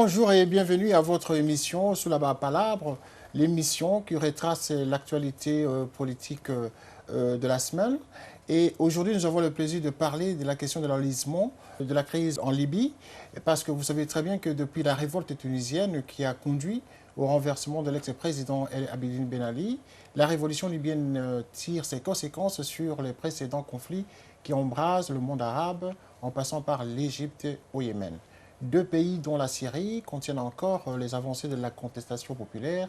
Bonjour et bienvenue à votre émission Sous la Palabre, l'émission qui retrace l'actualité politique de la semaine. Et aujourd'hui, nous avons le plaisir de parler de la question de l'enlisement, de la crise en Libye, parce que vous savez très bien que depuis la révolte tunisienne qui a conduit au renversement de l'ex-président El Abidine Ben Ali, la révolution libyenne tire ses conséquences sur les précédents conflits qui embrasent le monde arabe, en passant par l'Égypte au Yémen. Deux pays dont la Syrie contiennent encore les avancées de la contestation populaire.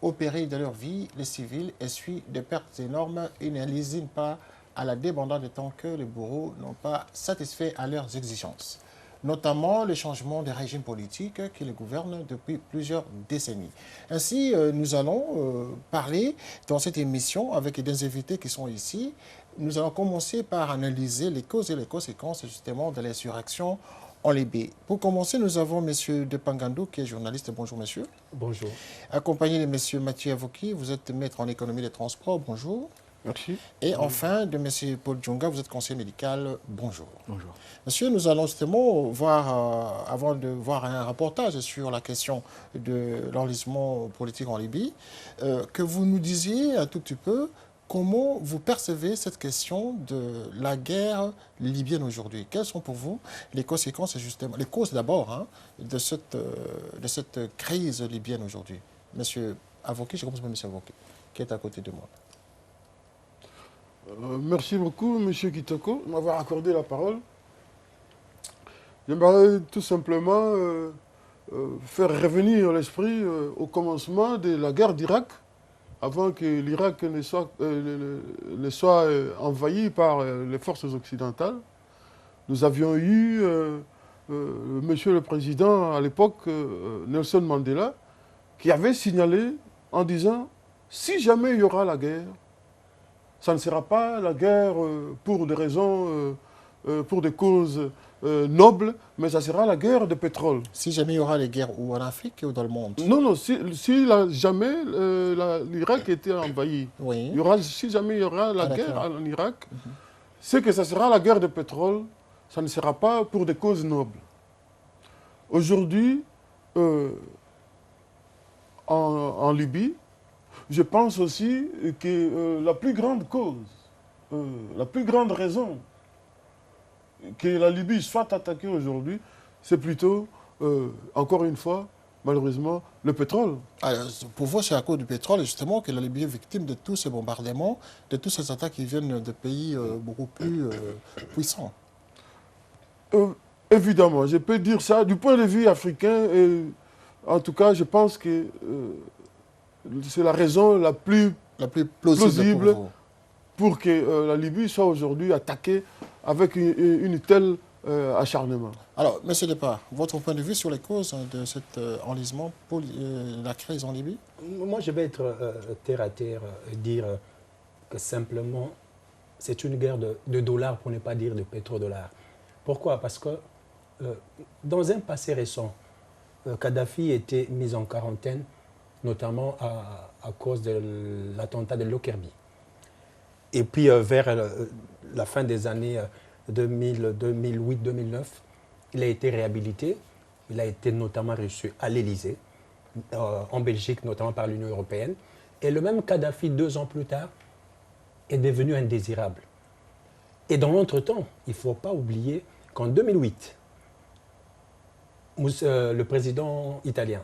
Au péril de leur vie, les civils essuient des pertes énormes et ne lésinent pas à la débandade tant que les bourreaux n'ont pas satisfait à leurs exigences, notamment le changement des régimes politiques qui les gouvernent depuis plusieurs décennies. Ainsi, nous allons parler dans cette émission avec des invités qui sont ici. Nous allons commencer par analyser les causes et les conséquences justement de l'insurrection en Libye. Pour commencer, nous avons M. De Pangandou, qui est journaliste. Bonjour, monsieur. Bonjour. Accompagné de M. Mathieu Avoki, vous êtes maître en économie des transports. Bonjour. Merci. Et enfin, de M. Paul Djonga, vous êtes conseiller médical. Bonjour. Bonjour. Monsieur, nous allons justement voir, avant de voir un reportage sur la question de l'enlisement politique en Libye, que vous nous disiez un tout petit peu comment vous percevez cette question de la guerre libyenne aujourd'hui. Quelles sont pour vous les conséquences, justement, les causes d'abord de cette crise libyenne aujourd'hui? Monsieur Avoki, je commence par Monsieur Avoki, qui est à côté de moi. Merci beaucoup, Monsieur Kitoko, de m'avoir accordé la parole. J'aimerais tout simplement faire revenir l'esprit au commencement de la guerre d'Irak, avant que l'Irak ne soit envahi par les forces occidentales. Nous avions eu Monsieur le Président, à l'époque, Nelson Mandela, qui avait signalé en disant « Si jamais il y aura la guerre, ça ne sera pas la guerre pour des raisons, pour des causes nobles, mais ça sera la guerre de pétrole. » Si jamais il y aura les guerres ou en Afrique ou dans le monde? Non, non, si jamais l'Irak était envahi, Oui. si jamais il y aura la guerre en Irak, c'est que ça sera la guerre de pétrole, ça ne sera pas pour des causes nobles. Aujourd'hui, en Libye, je pense aussi que la plus grande cause, la plus grande raison que la Libye soit attaquée aujourd'hui, c'est plutôt, encore une fois, malheureusement, le pétrole. Alors, pour vous, c'est à cause du pétrole, justement, que la Libye est victime de tous ces bombardements, de toutes ces attaques qui viennent de pays beaucoup plus puissants. Évidemment, je peux dire ça. Du point de vue africain, en tout cas, je pense que c'est la raison la plus plausible pour que la Libye soit aujourd'hui attaquée avec une telle acharnement. Alors, M. Depar, votre point de vue sur les causes de cet enlisement, la crise en Libye? Moi, je vais être terre à terre et dire que simplement, c'est une guerre de dollars, pour ne pas dire de pétrodollars. Pourquoi? Parce que dans un passé récent, Kadhafi était mis en quarantaine, notamment à cause de l'attentat de Lockerbie. Et puis, vers la fin des années 2008-2009, il a été réhabilité. Il a été notamment reçu à l'Élysée, en Belgique, notamment par l'Union européenne. Et le même Kadhafi, 2 ans plus tard, est devenu indésirable. Et dans l'entretemps, il ne faut pas oublier qu'en 2008, le président italien,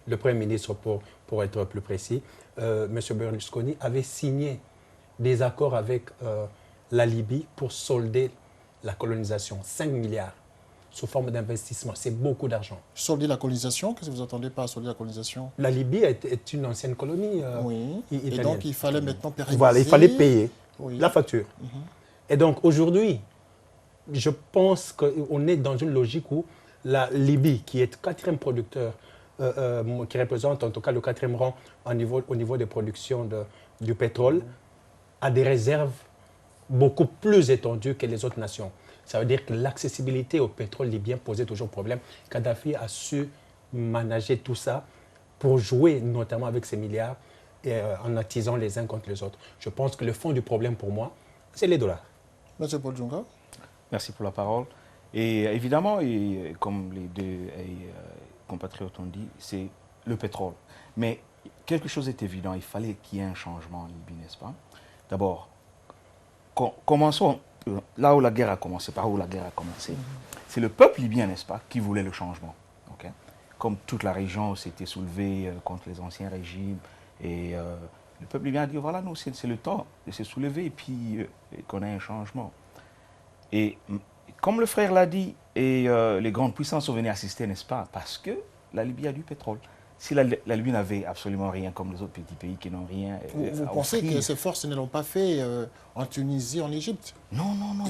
le Premier ministre pour être plus précis, M. Berlusconi, avait signé des accords avec la Libye pour solder la colonisation, 5 milliards, sous forme d'investissement. C'est beaucoup d'argent. Solder la colonisation? Qu'est-ce que vous entendez par solder la colonisation? La Libye est une ancienne colonie oui. italienne. Et donc, il fallait maintenant pérenniser... Voilà, il fallait payer la facture. Et donc, aujourd'hui, je pense qu'on est dans une logique où la Libye, qui est 4e producteur, qui représente en tout cas le 4e rang au niveau des productions du pétrole, a des réserves beaucoup plus étendues que les autres nations. Ça veut dire que l'accessibilité au pétrole libyen posait toujours problème. Kadhafi a su manager tout ça pour jouer notamment avec ces milliards et, en attisant les uns contre les autres. Je pense que le fond du problème pour moi, c'est les dollars. Monsieur Paul Djonga. Merci pour la parole. Et évidemment, comme les deux compatriotes ont dit, c'est le pétrole. Mais quelque chose est évident, il fallait qu'il y ait un changement en Libye, n'est-ce pas? D'abord, commençons là où la guerre a commencé, par où la guerre a commencé. C'est le peuple libyen, n'est-ce pas, qui voulait le changement. Okay? Comme toute la région s'était soulevée contre les anciens régimes. Et le peuple libyen a dit, voilà, nous, c'est le temps de se soulever et puis qu'on ait un changement. Et comme le frère l'a dit, et les grandes puissances sont venues assister, n'est-ce pas? Parce que la Libye a du pétrole. Si la Libye n'avait absolument rien, comme les autres petits pays qui n'ont rien Vous pensez que ces forces ne l'ont pas fait en Tunisie, en Égypte? Non, non, non,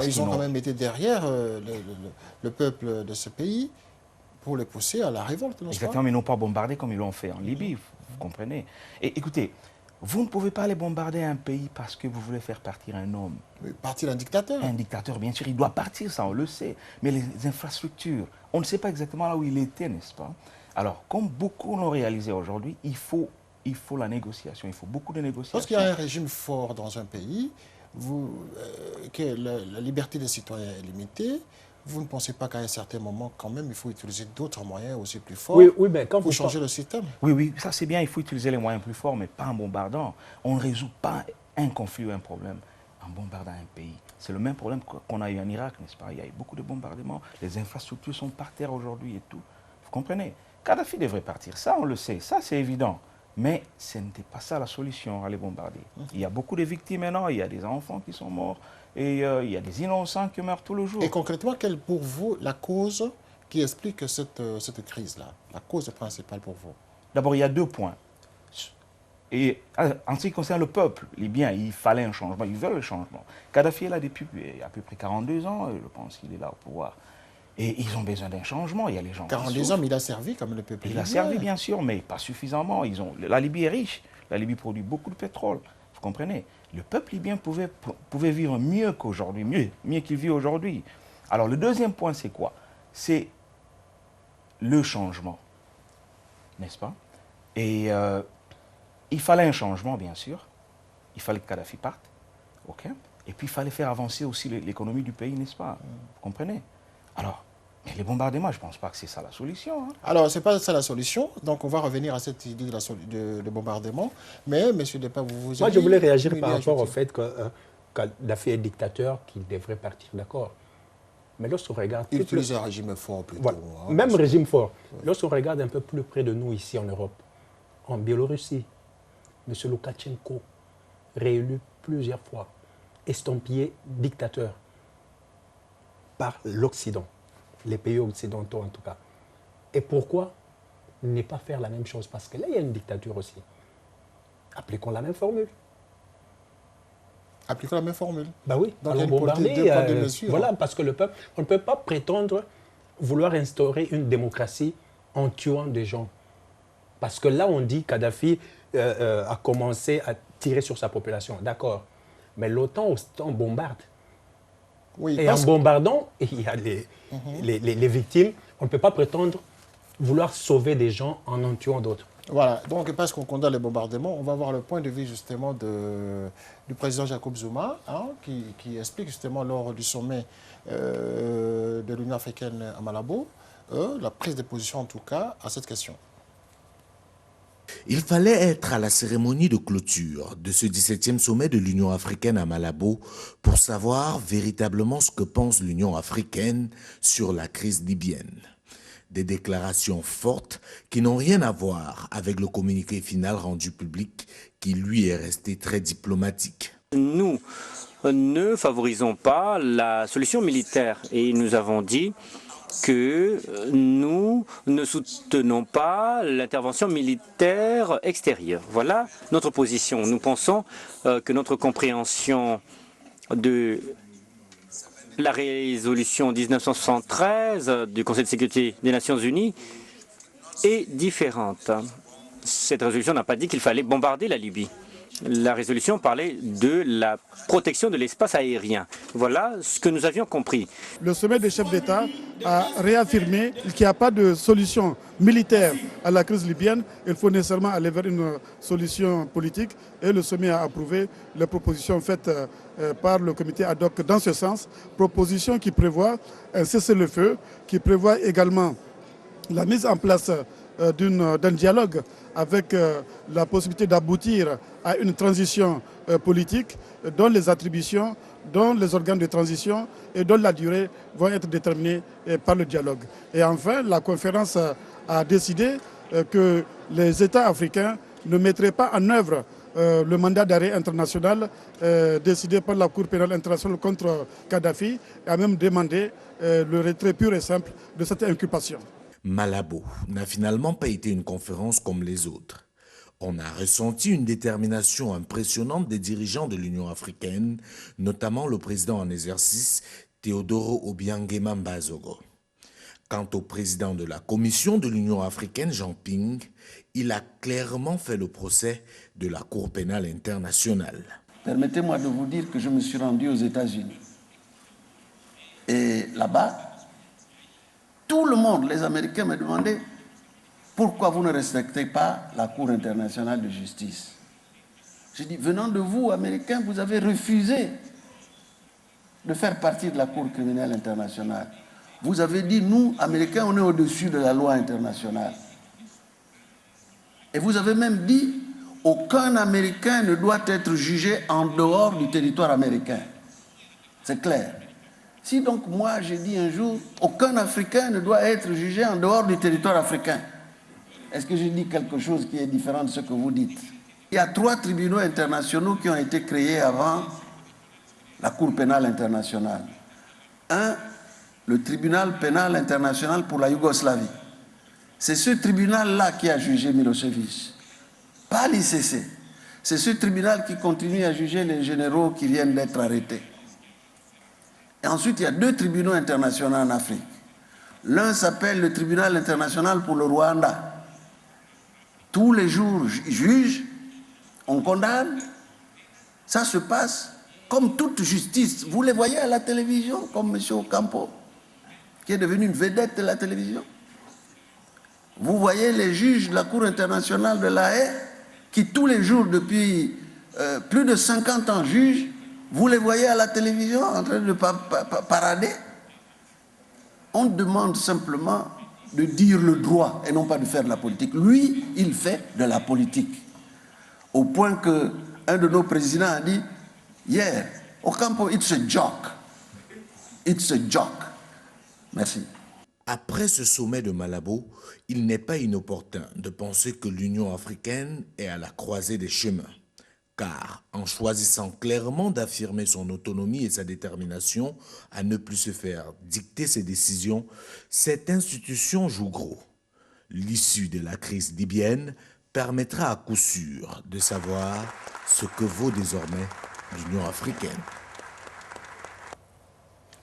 ils ont quand même été derrière le peuple de ce pays pour les pousser à la révolte, n'est-ce pas? Exactement, mais ils n'ont pas bombardé comme ils l'ont fait en Libye, vous comprenez? Et écoutez, vous ne pouvez pas aller bombarder un pays parce que vous voulez faire partir un homme. Partir un dictateur. Un dictateur, bien sûr, il doit partir, ça on le sait. Mais les infrastructures, on ne sait pas exactement là où il était, n'est-ce pas? Alors, comme beaucoup l'ont réalisé aujourd'hui, il faut la négociation, il faut beaucoup de négociations. Lorsqu'il y a un régime fort dans un pays, que la liberté des citoyens est limitée, vous ne pensez pas qu'à un certain moment, quand même, il faut utiliser d'autres moyens aussi plus forts mais quand pour changer le système? Oui, oui, ça c'est bien, il faut utiliser les moyens plus forts, mais pas en bombardant. On ne résout pas un conflit ou un problème en bombardant un pays. C'est le même problème qu'on a eu en Irak, n'est-ce pas? Il y a eu beaucoup de bombardements, les infrastructures sont par terre aujourd'hui et tout. Vous comprenez? Kadhafi devrait partir, ça on le sait, ça c'est évident. Mais ce n'était pas ça la solution, à les bombarder. Il y a beaucoup de victimes maintenant, il y a des enfants qui sont morts, et il y a des innocents qui meurent tous les jours. Et concrètement, quelle est pour vous la cause qui explique cette crise-là? La cause principale pour vous? D'abord, il y a 2 points. Et en ce qui concerne le peuple libyen, il fallait un changement, ils veulent le changement. Kadhafi est là depuis à peu près 42 ans, je pense qu'il est là au pouvoir. Et ils ont besoin d'un changement, il y a les gens 42 ans, mais il a servi comme le peuple libyen. Il a servi, bien sûr, mais pas suffisamment. La Libye est riche, la Libye produit beaucoup de pétrole, vous comprenez? Le peuple libyen pouvait vivre mieux qu'aujourd'hui, mieux qu'il vit aujourd'hui. Alors le deuxième point, c'est quoi? C'est le changement, n'est-ce pas? Et il fallait un changement, bien sûr. Il fallait que Kadhafi parte, ok? Et puis il fallait faire avancer aussi l'économie du pays, n'est-ce pas? Vous comprenez? Alors, mais les bombardements, je ne pense pas que c'est ça la solution. Hein. Alors, ce n'est pas ça la solution. Donc, on va revenir à cette idée de bombardement. Mais, M. Depa, vous Moi, je voulais réagir par rapport au fait que Kadhafi est dictateur, qu'il devrait partir, d'accord. Mais lorsqu'on regarde... Il utilise un régime fort plutôt. Voilà. Hein, même régime fort. Lorsqu'on regarde un peu plus près de nous, ici en Europe, en Biélorussie, M. Loukachenko, réélu plusieurs fois, estampillé dictateur par l'Occident, les pays occidentaux en tout cas. Et pourquoi ne pas faire la même chose? Parce que là, il y a une dictature aussi. Appliquons la même formule. Appliquons la même formule. Ben oui, donc allons bombarder. Voilà, parce que le peuple, on ne peut pas prétendre vouloir instaurer une démocratie en tuant des gens. Parce que là, on dit que Kadhafi a commencé à tirer sur sa population. D'accord. Mais l'OTAN bombarde. Oui, et en bombardant, il y a les victimes. On ne peut pas prétendre vouloir sauver des gens en tuant d'autres. Voilà, donc parce qu'on condamne les bombardements, on va voir le point de vue justement du président Jacob Zuma, hein, qui explique justement lors du sommet de l'Union africaine à Malabo, la prise de position en tout cas à cette question. Il fallait être à la cérémonie de clôture de ce 17e sommet de l'Union africaine à Malabo pour savoir véritablement ce que pense l'Union africaine sur la crise libyenne. Des déclarations fortes qui n'ont rien à voir avec le communiqué final rendu public qui lui est resté très diplomatique. Nous ne favorisons pas la solution militaire et nous avons dit que nous ne soutenons pas l'intervention militaire extérieure. Voilà notre position. Nous pensons que notre compréhension de la résolution 1973 du Conseil de sécurité des Nations Unies est différente. Cette résolution n'a pas dit qu'il fallait bombarder la Libye. La résolution parlait de la protection de l'espace aérien. Voilà ce que nous avions compris. Le sommet des chefs d'État a réaffirmé qu'il n'y a pas de solution militaire à la crise libyenne. Il faut nécessairement aller vers une solution politique. Et le sommet a approuvé les propositions faites par le comité ad hoc dans ce sens. Propositions qui prévoient un cessez-le-feu, qui prévoient également la mise en place d'un dialogue avec la possibilité d'aboutir à une transition politique dont les attributions, dont les organes de transition et dont la durée vont être déterminés par le dialogue. Et enfin, la conférence a décidé que les États africains ne mettraient pas en œuvre le mandat d'arrêt international décidé par la Cour pénale internationale contre Kadhafi et a même demandé le retrait pur et simple de cette inculpation. Malabo n'a finalement pas été une conférence comme les autres. On a ressenti une détermination impressionnante des dirigeants de l'Union africaine, notamment le président en exercice Teodoro Obiang Nguema. Quant au président de la Commission de l'Union africaine, Jean Ping, il a clairement fait le procès de la Cour pénale internationale. Permettez-moi de vous dire que je me suis rendu aux États-Unis. Et là-bas, tout le monde, les Américains, me demandaient pourquoi vous ne respectez pas la Cour internationale de justice. J'ai dit, venant de vous, Américains, vous avez refusé de faire partie de la Cour criminelle internationale. Vous avez dit, nous, Américains, on est au-dessus de la loi internationale. Et vous avez même dit, aucun Américain ne doit être jugé en dehors du territoire américain. C'est clair. Si donc moi, j'ai dit un jour, aucun Africain ne doit être jugé en dehors du territoire africain, est-ce que j'ai dit quelque chose qui est différent de ce que vous dites? Il y a 3 tribunaux internationaux qui ont été créés avant la Cour pénale internationale. Un, le tribunal pénal international pour la Yougoslavie. C'est ce tribunal-là qui a jugé Milosevic, pas l'ICC. C'est ce tribunal qui continue à juger les généraux qui viennent d'être arrêtés. Et ensuite, il y a 2 tribunaux internationaux en Afrique. L'un s'appelle le tribunal international pour le Rwanda. Tous les jours, juge, on condamne. Ça se passe comme toute justice. Vous les voyez à la télévision, comme M. Ocampo, qui est devenu une vedette de la télévision. Vous voyez les juges de la Cour internationale de La Haye, qui tous les jours, depuis plus de 50 ans, jugent. Vous les voyez à la télévision en train de parader. On demande simplement de dire le droit et non pas de faire de la politique. Lui, il fait de la politique. Au point qu'un de nos présidents a dit hier, Ocampo, it's a joke. It's a joke. Merci. Après ce sommet de Malabo, il n'est pas inopportun de penser que l'Union africaine est à la croisée des chemins. Car en choisissant clairement d'affirmer son autonomie et sa détermination à ne plus se faire dicter ses décisions, cette institution joue gros. L'issue de la crise libyenne permettra à coup sûr de savoir ce que vaut désormais l'Union africaine.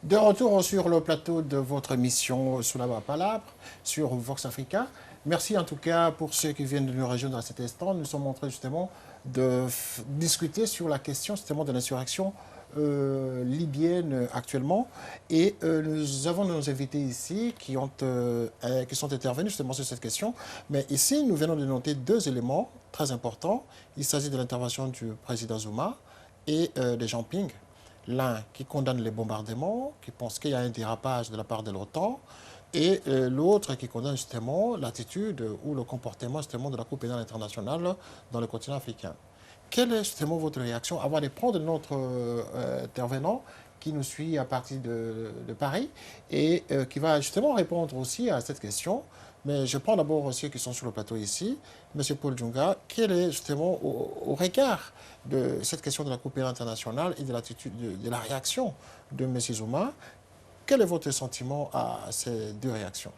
De retour sur le plateau de votre émission Soulaba Palabre sur Vox Africa. Merci en tout cas pour ceux qui viennent de nous rejoindre à cet instant. Nous sommes en train justement de discuter sur la question justement de l'insurrection libyenne actuellement. Et nous avons nos invités ici qui sont intervenus justement sur cette question. Mais ici, nous venons de noter 2 éléments très importants. Il s'agit de l'intervention du président Zuma et de Jean Ping. L'un qui condamne les bombardements, qui pense qu'il y a un dérapage de la part de l'OTAN, et l'autre qui condamne justement l'attitude ou le comportement justement de la Cour pénale internationale dans le continent africain. Quelle est justement votre réaction avant de prendre notre intervenant qui nous suit à partir de Paris et qui va justement répondre aussi à cette question? Mais je prends d'abord ceux qui sont sur le plateau ici. Monsieur Paul Djunga, quel est justement au regard de cette question de la Cour pénale internationale et de l'attitude, de la réaction de M. Zuma, quel est votre sentiment à ces 2 réactions?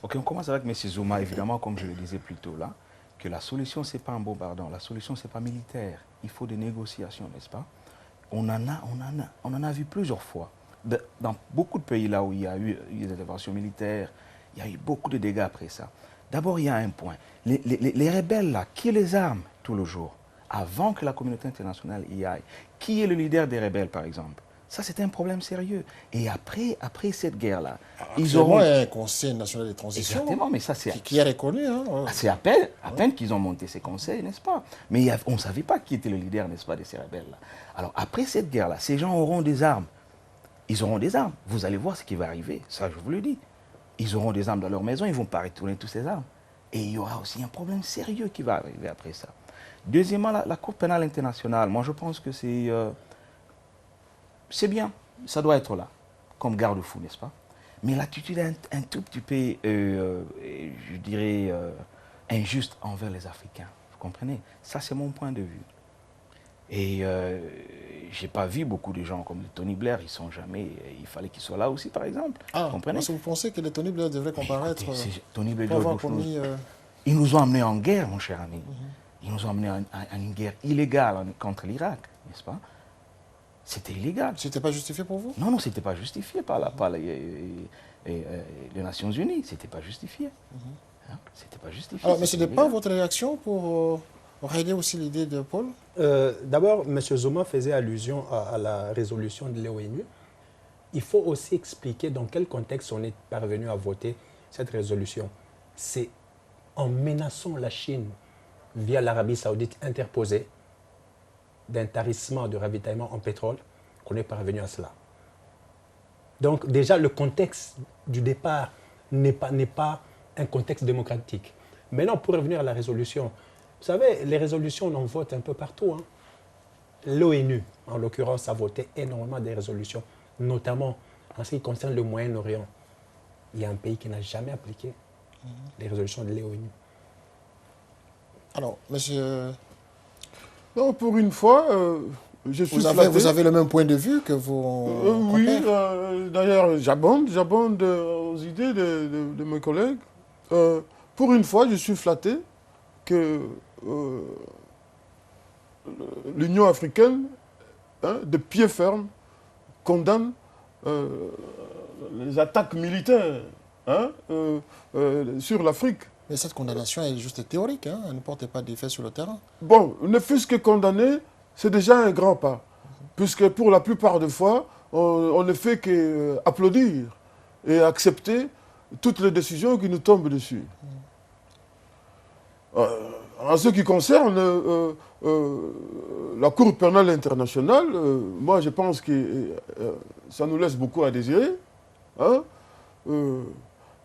Ok, on commence avec M. Zuma, évidemment, comme je le disais plus tôt là, que la solution, ce n'est pas un bombardement, la solution, ce n'est pas militaire. Il faut des négociations, n'est-ce pas? On en a vu plusieurs fois. Dans beaucoup de pays là où il y a eu des interventions militaires, il y a eu beaucoup de dégâts après ça. D'abord, il y a un point. Les rebelles là, qui les arme tout le jour? Avant que la communauté internationale y aille. Qui est le leader des rebelles, par exemple? Ça, c'est un problème sérieux. Et après cette guerre-là, ils auront un Conseil national de transition. Exactement, mais ça, c'est... Qui est reconnu. Hein. C'est à peine qu'ils ont monté ces conseils, n'est-ce pas? Mais on ne savait pas qui était le leader, n'est-ce pas, de ces rebelles-là. Alors, après cette guerre-là, ces gens auront des armes. Ils auront des armes. Vous allez voir ce qui va arriver. Ça, je vous le dis. ils auront des armes dans leur maison, ils ne vont pas retourner toutes ces armes. Et il y aura aussi un problème sérieux qui va arriver après ça. Deuxièmement, la Cour pénale internationale, moi je pense que c'est bien, ça doit être là, comme garde-fou, n'est-ce pas? Mais l'attitude est un tout petit peu, je dirais, injuste envers les Africains. Vous comprenez? Ça, c'est mon point de vue. Et je n'ai pas vu beaucoup de gens comme Tony Blair, ils sont jamais. Il fallait qu'ils soient là aussi, par exemple. Ah, vous comprenez? parce que vous pensez que les Tony Blair devraient comparaître. Tony Blair, pour avoir commis, ils nous ont amenés en guerre, mon cher ami. Ils nous ont amenés en une guerre illégale contre l'Irak, n'est-ce pas? C'était illégal. C'était pas justifié pour vous? Non, non, c'était pas justifié par les Nations Unies. C'était pas justifié. Hein? C'était pas justifié. Alors, mais ce n'est pas votre réaction pour régler aussi l'idée de Paul? D'abord, M. Zuma faisait allusion à la résolution de l'ONU. Il faut aussi expliquer dans quel contexte on est parvenu à voter cette résolution. C'est en menaçant la Chine via l'Arabie Saoudite interposée d'un tarissement de ravitaillement en pétrole qu'on est parvenu à cela. Donc déjà, le contexte du départ n'est pas un contexte démocratique. Maintenant, pour revenir à la résolution, vous savez, les résolutions, on en vote un peu partout. Hein. L'ONU, en l'occurrence, a voté énormément des résolutions, notamment en ce qui concerne le Moyen-Orient. Il y a un pays qui n'a jamais appliqué les résolutions de l'ONU. Alors, monsieur... Non, pour une fois, je suis flatté. Vous avez le même point de vue que vos oui, compères? d'ailleurs, j'abonde aux idées de mes collègues. Pour une fois, je suis flatté que l'Union africaine, de pied ferme, condamne les attaques militaires sur l'Afrique. Mais cette condamnation est juste théorique, hein? Elle ne porte pas d'effet sur le terrain. Bon, ne fût-ce que condamné, c'est déjà un grand pas. Puisque pour la plupart des fois, on ne fait qu'applaudir et accepter toutes les décisions qui nous tombent dessus. En ce qui concerne la Cour pénale internationale, moi je pense que ça nous laisse beaucoup à désirer. Hein? Il ne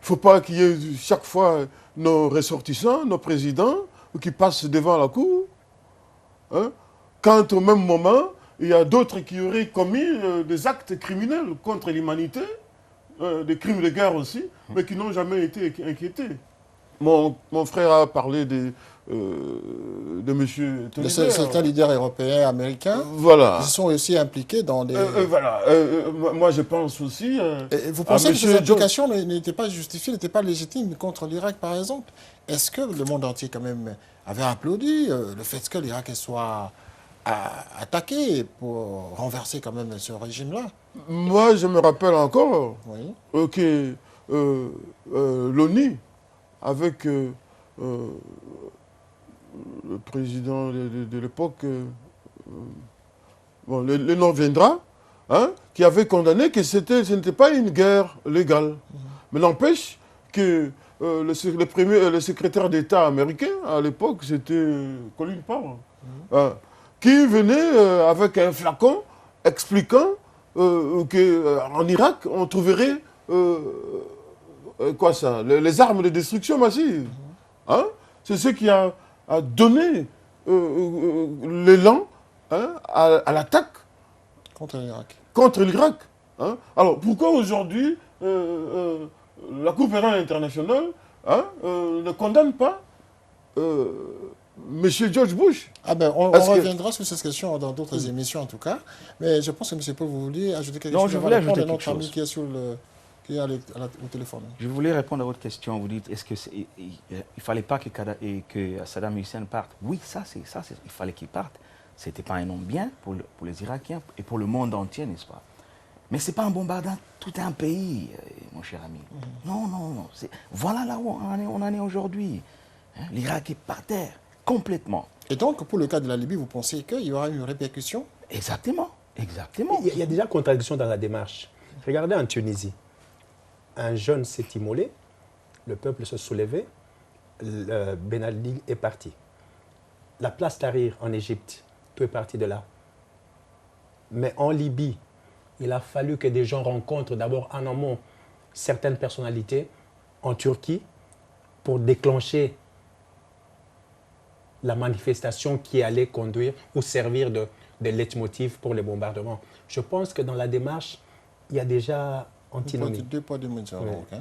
faut pas qu'il y ait chaque fois nos ressortissants, nos présidents, qui passent devant la Cour. Hein? Quand au même moment, il y a d'autres qui auraient commis des actes criminels contre l'humanité, des crimes de guerre aussi, mais qui n'ont jamais été inquiétés. Mon frère a parlé de M. Tony Blair. Certains leaders européens, américains, voilà. Ils sont aussi impliqués dans des... voilà. Moi, je pense aussi... vous pensez que ces implications n'étaient pas justifiées, n'étaient pas légitimes contre l'Irak, par exemple? Est-ce que le monde entier, quand même, avait applaudi le fait que l'Irak soit attaqué pour renverser, quand même, ce régime-là? Moi, je me rappelle encore que l'ONU, avec le président de l'époque, le nom viendra, qui avait condamné que ce n'était pas une guerre légale. Mais n'empêche que le secrétaire d'État américain, à l'époque, c'était Colin Powell, qui venait avec un flacon expliquant qu'en Irak, on trouverait les armes de destruction massive. C'est ce qui a donné l'élan à l'attaque contre l'Irak. Alors, pourquoi aujourd'hui la Cour pénale internationale ne condamne pas M. George Bush? On reviendra sur cette question dans d'autres émissions, en tout cas. Mais je pense que M. Paul, vous vouliez ajouter quelque chose? Non, je voulais ajouter quelque chose. Ami qui est qui est au téléphone. Je voulais répondre à votre question. Vous dites, est-ce que il ne fallait pas que Saddam Hussein parte? Oui, il fallait qu'il parte. Ce n'était pas un homme bien pour les Irakiens et pour le monde entier, n'est-ce pas? Mais ce n'est pas un bombardement tout un pays, mon cher ami. Non. Voilà là où on en est aujourd'hui. L'Irak est par terre, complètement. Et donc, pour le cas de la Libye, vous pensez qu'il y aura une répercussion? Exactement. Il y a déjà contradiction dans la démarche. Regardez en Tunisie. Un jeune s'est immolé, le peuple se soulevait, Ben Ali est parti. La place Tahrir en Égypte peut partir de là. Mais en Libye, il a fallu que des gens rencontrent d'abord en amont certaines personnalités en Turquie pour déclencher la manifestation qui allait conduire ou servir de leitmotiv pour les bombardements. Je pense que dans la démarche, il y a déjà antinomie. Deux poids, deux mesures. Oui.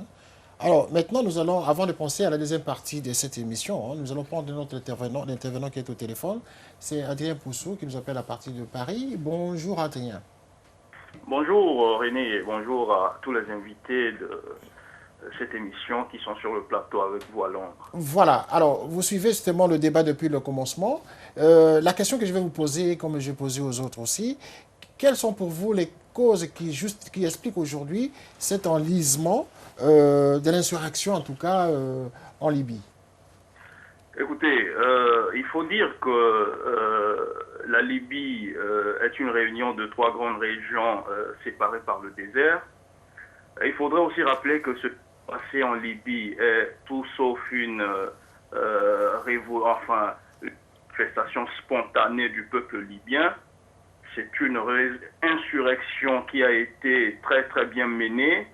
Alors, maintenant, nous allons, avant de penser à la deuxième partie de cette émission, nous allons prendre notre intervenant qui est au téléphone. C'est Adrien Poussou qui nous appelle à partir de Paris. Bonjour Adrien. Bonjour René et bonjour à tous les invités de cette émission qui sont sur le plateau avec vous à Londres. Voilà, alors vous suivez justement le débat depuis le commencement. La question que je vais vous poser, comme j'ai posé aux autres aussi, quelles sont pour vous les causes qui expliquent aujourd'hui cet enlisement de l'insurrection, en tout cas en Libye? Écoutez, il faut dire que la Libye est une réunion de 3 grandes régions séparées par le désert. Et il faudrait aussi rappeler que ce qui s'est passé en Libye est tout sauf une manifestation spontanée du peuple libyen. C'est une insurrection qui a été très très bien menée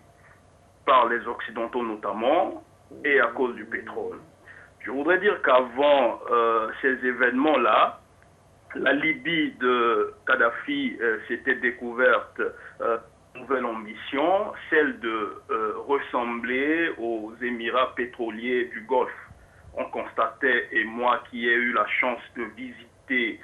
par les Occidentaux notamment et à cause du pétrole. Je voudrais dire qu'avant ces événements-là, la Libye de Kadhafi s'était découverte une nouvelle ambition, celle de ressembler aux Émirats pétroliers du Golfe. On constatait, et moi qui ai eu la chance de visiter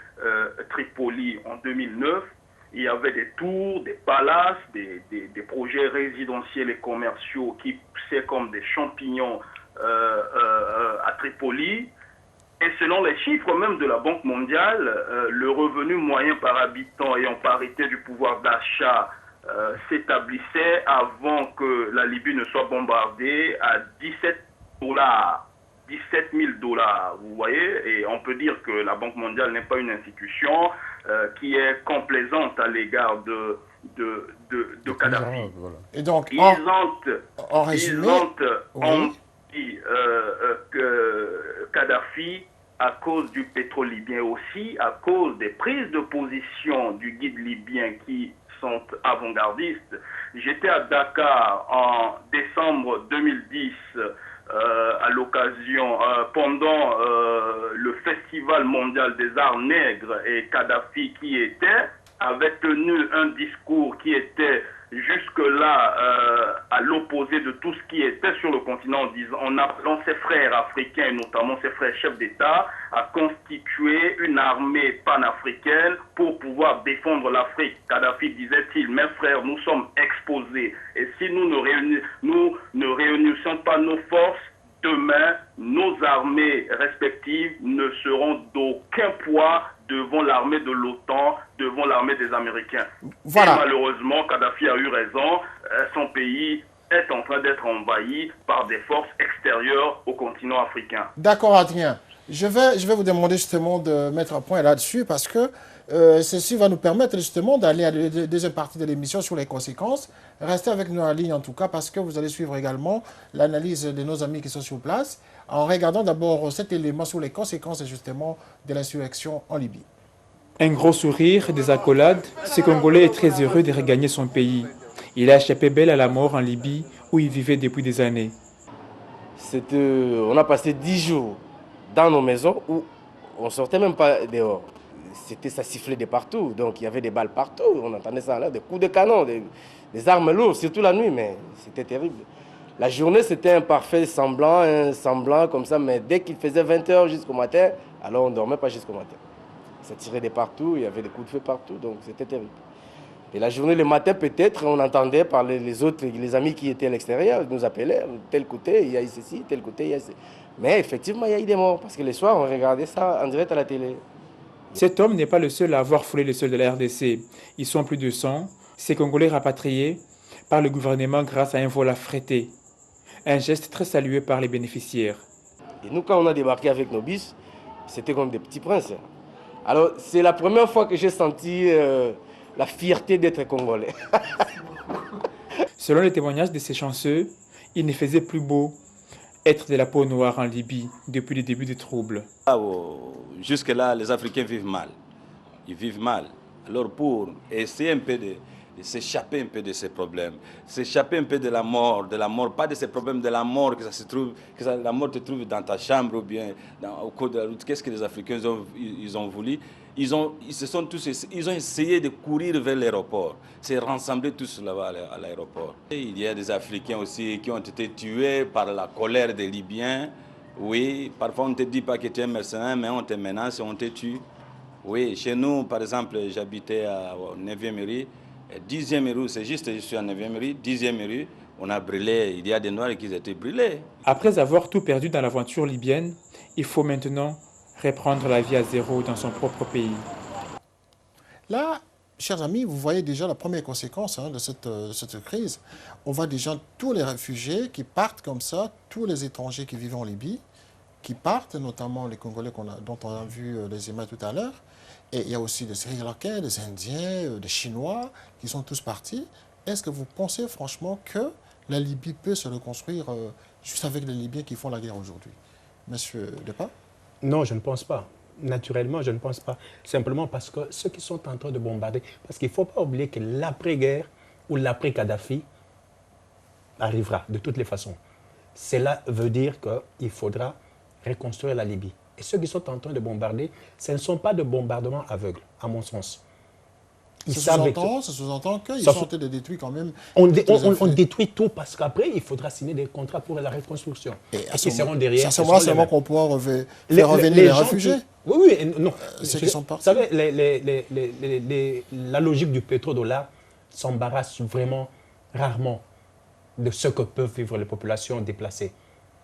Tripoli en 2009, il y avait des tours, des palaces, des projets résidentiels et commerciaux qui poussaient comme des champignons à Tripoli. Et selon les chiffres même de la Banque mondiale, le revenu moyen par habitant et en parité du pouvoir d'achat s'établissait avant que la Libye ne soit bombardée à $17. 17 000 $, vous voyez, et on peut dire que la Banque mondiale n'est pas une institution qui est complaisante à l'égard de Kadhafi. Voilà. Et donc, ils ont dit que Kadhafi, à cause du pétrole libyen aussi, à cause des prises de position du guide libyen qui sont avant-gardistes. J'étais à Dakar en décembre 2010 à l'occasion, pendant le Festival mondial des arts nègres, et Kadhafi qui avait tenu un discours qui était jusque-là à l'opposé de tout ce qui était sur le continent, en appelant ses frères africains, notamment ses frères chefs d'État, à constituer une armée panafricaine pour pouvoir défendre l'Afrique. Kadhafi disait-il, mes frères, nous sommes exposés, et si nous ne réunissons pas nos forces, demain, nos armées respectives ne seront d'aucun poids devant l'armée de l'OTAN, devant l'armée des Américains. Voilà. Et malheureusement, Kadhafi a eu raison. Son pays est en train d'être envahi par des forces extérieures au continent africain. D'accord, Adrien. Je vais vous demander justement de mettre un point là-dessus parce que ceci va nous permettre justement d'aller à la deuxième partie de l'émission sur les conséquences. Restez avec nous en ligne en tout cas parce que vous allez suivre également l'analyse de nos amis qui sont sur place en regardant d'abord cet élément sur les conséquences justement de l'insurrection en Libye. Un gros sourire, des accolades, ce Congolais est très heureux de regagner son pays. Il a échappé belle à la mort en Libye où il vivait depuis des années. On a passé 10 jours dans nos maisons où on ne sortait même pas dehors. Ça sifflait de partout, donc il y avait des balles partout, on entendait ça là, des coups de canon, des armes lourdes, surtout la nuit, mais c'était terrible. La journée c'était un parfait semblant comme ça, mais dès qu'il faisait 20 h jusqu'au matin, alors on ne dormait pas jusqu'au matin. Ça tirait de partout, il y avait des coups de feu partout, donc c'était terrible. Et la journée, le matin peut-être, on entendait par les autres, les amis qui étaient à l'extérieur, ils nous appelaient, tel côté, il y a eu ceci, tel côté, il y a ceci. Mais effectivement, il y a eu des morts, parce que le soir, on regardait ça en direct à la télé. Cet homme n'est pas le seul à avoir foulé le sol de la RDC. Ils sont plus de 100, ces Congolais rapatriés par le gouvernement grâce à un vol affrété. Un geste très salué par les bénéficiaires. Et nous, quand on a débarqué avec nos bus, c'était comme des petits princes. Alors, c'est la première fois que j'ai senti la fierté d'être Congolais. Selon les témoignages de ces chanceux, il ne faisait plus beau être de la peau noire en Libye depuis le début des troubles. Jusque-là, les Africains vivent mal. Ils vivent mal. Alors pour essayer un peu s'échapper un peu de ces problèmes, s'échapper un peu de la mort, pas de ces problèmes de la mort, la mort te trouve dans ta chambre ou bien au cours de la route. Qu'est-ce que les Africains ils ont voulu? Ils ont essayé de courir vers l'aéroport, se rassembler tous là-bas à l'aéroport. Il y a des Africains aussi qui ont été tués par la colère des Libyens. Oui, parfois on ne te dit pas que tu es mercenaire, mais on te menace et on te tue. Oui, chez nous, par exemple, j'habitais au 9e rue. 10e rue, c'est juste, je suis à 9e rue. 10e rue, on a brûlé, il y a des Noirs qui étaient brûlés. Après avoir tout perdu dans l'aventure libyenne, il faut maintenant reprendre la vie à zéro dans son propre pays. Là, chers amis, vous voyez déjà la première conséquence de cette crise. On voit déjà tous les réfugiés qui partent comme ça, tous les étrangers qui vivent en Libye, qui partent, notamment les Congolais dont on a vu les images tout à l'heure. Et il y a aussi des Sri Lankais, des Indiens, des Chinois qui sont tous partis. Est-ce que vous pensez franchement que la Libye peut se reconstruire juste avec les Libyens qui font la guerre aujourd'hui? Monsieur Depas? Non, je ne pense pas. Naturellement, je ne pense pas. Simplement parce que ceux qui sont en train de bombarder, parce qu'il ne faut pas oublier que l'après-guerre ou l'après-Kadhafi arrivera de toutes les façons. Cela veut dire qu'il faudra reconstruire la Libye. Et ceux qui sont en train de bombarder, ce ne sont pas de bombardements aveugles, à mon sens. Ça sous-entend qu'ils sont en train de détruire quand même. On détruit tout parce qu'après, il faudra signer des contrats pour la reconstruction. Et qui seront derrière. C'est seulement qu'on pourra faire revenir les réfugiés. Oui, non. Ceux qui sont partis. Vous savez, la logique du pétrodollar s'embarrasse vraiment rarement de ce que peuvent vivre les populations déplacées.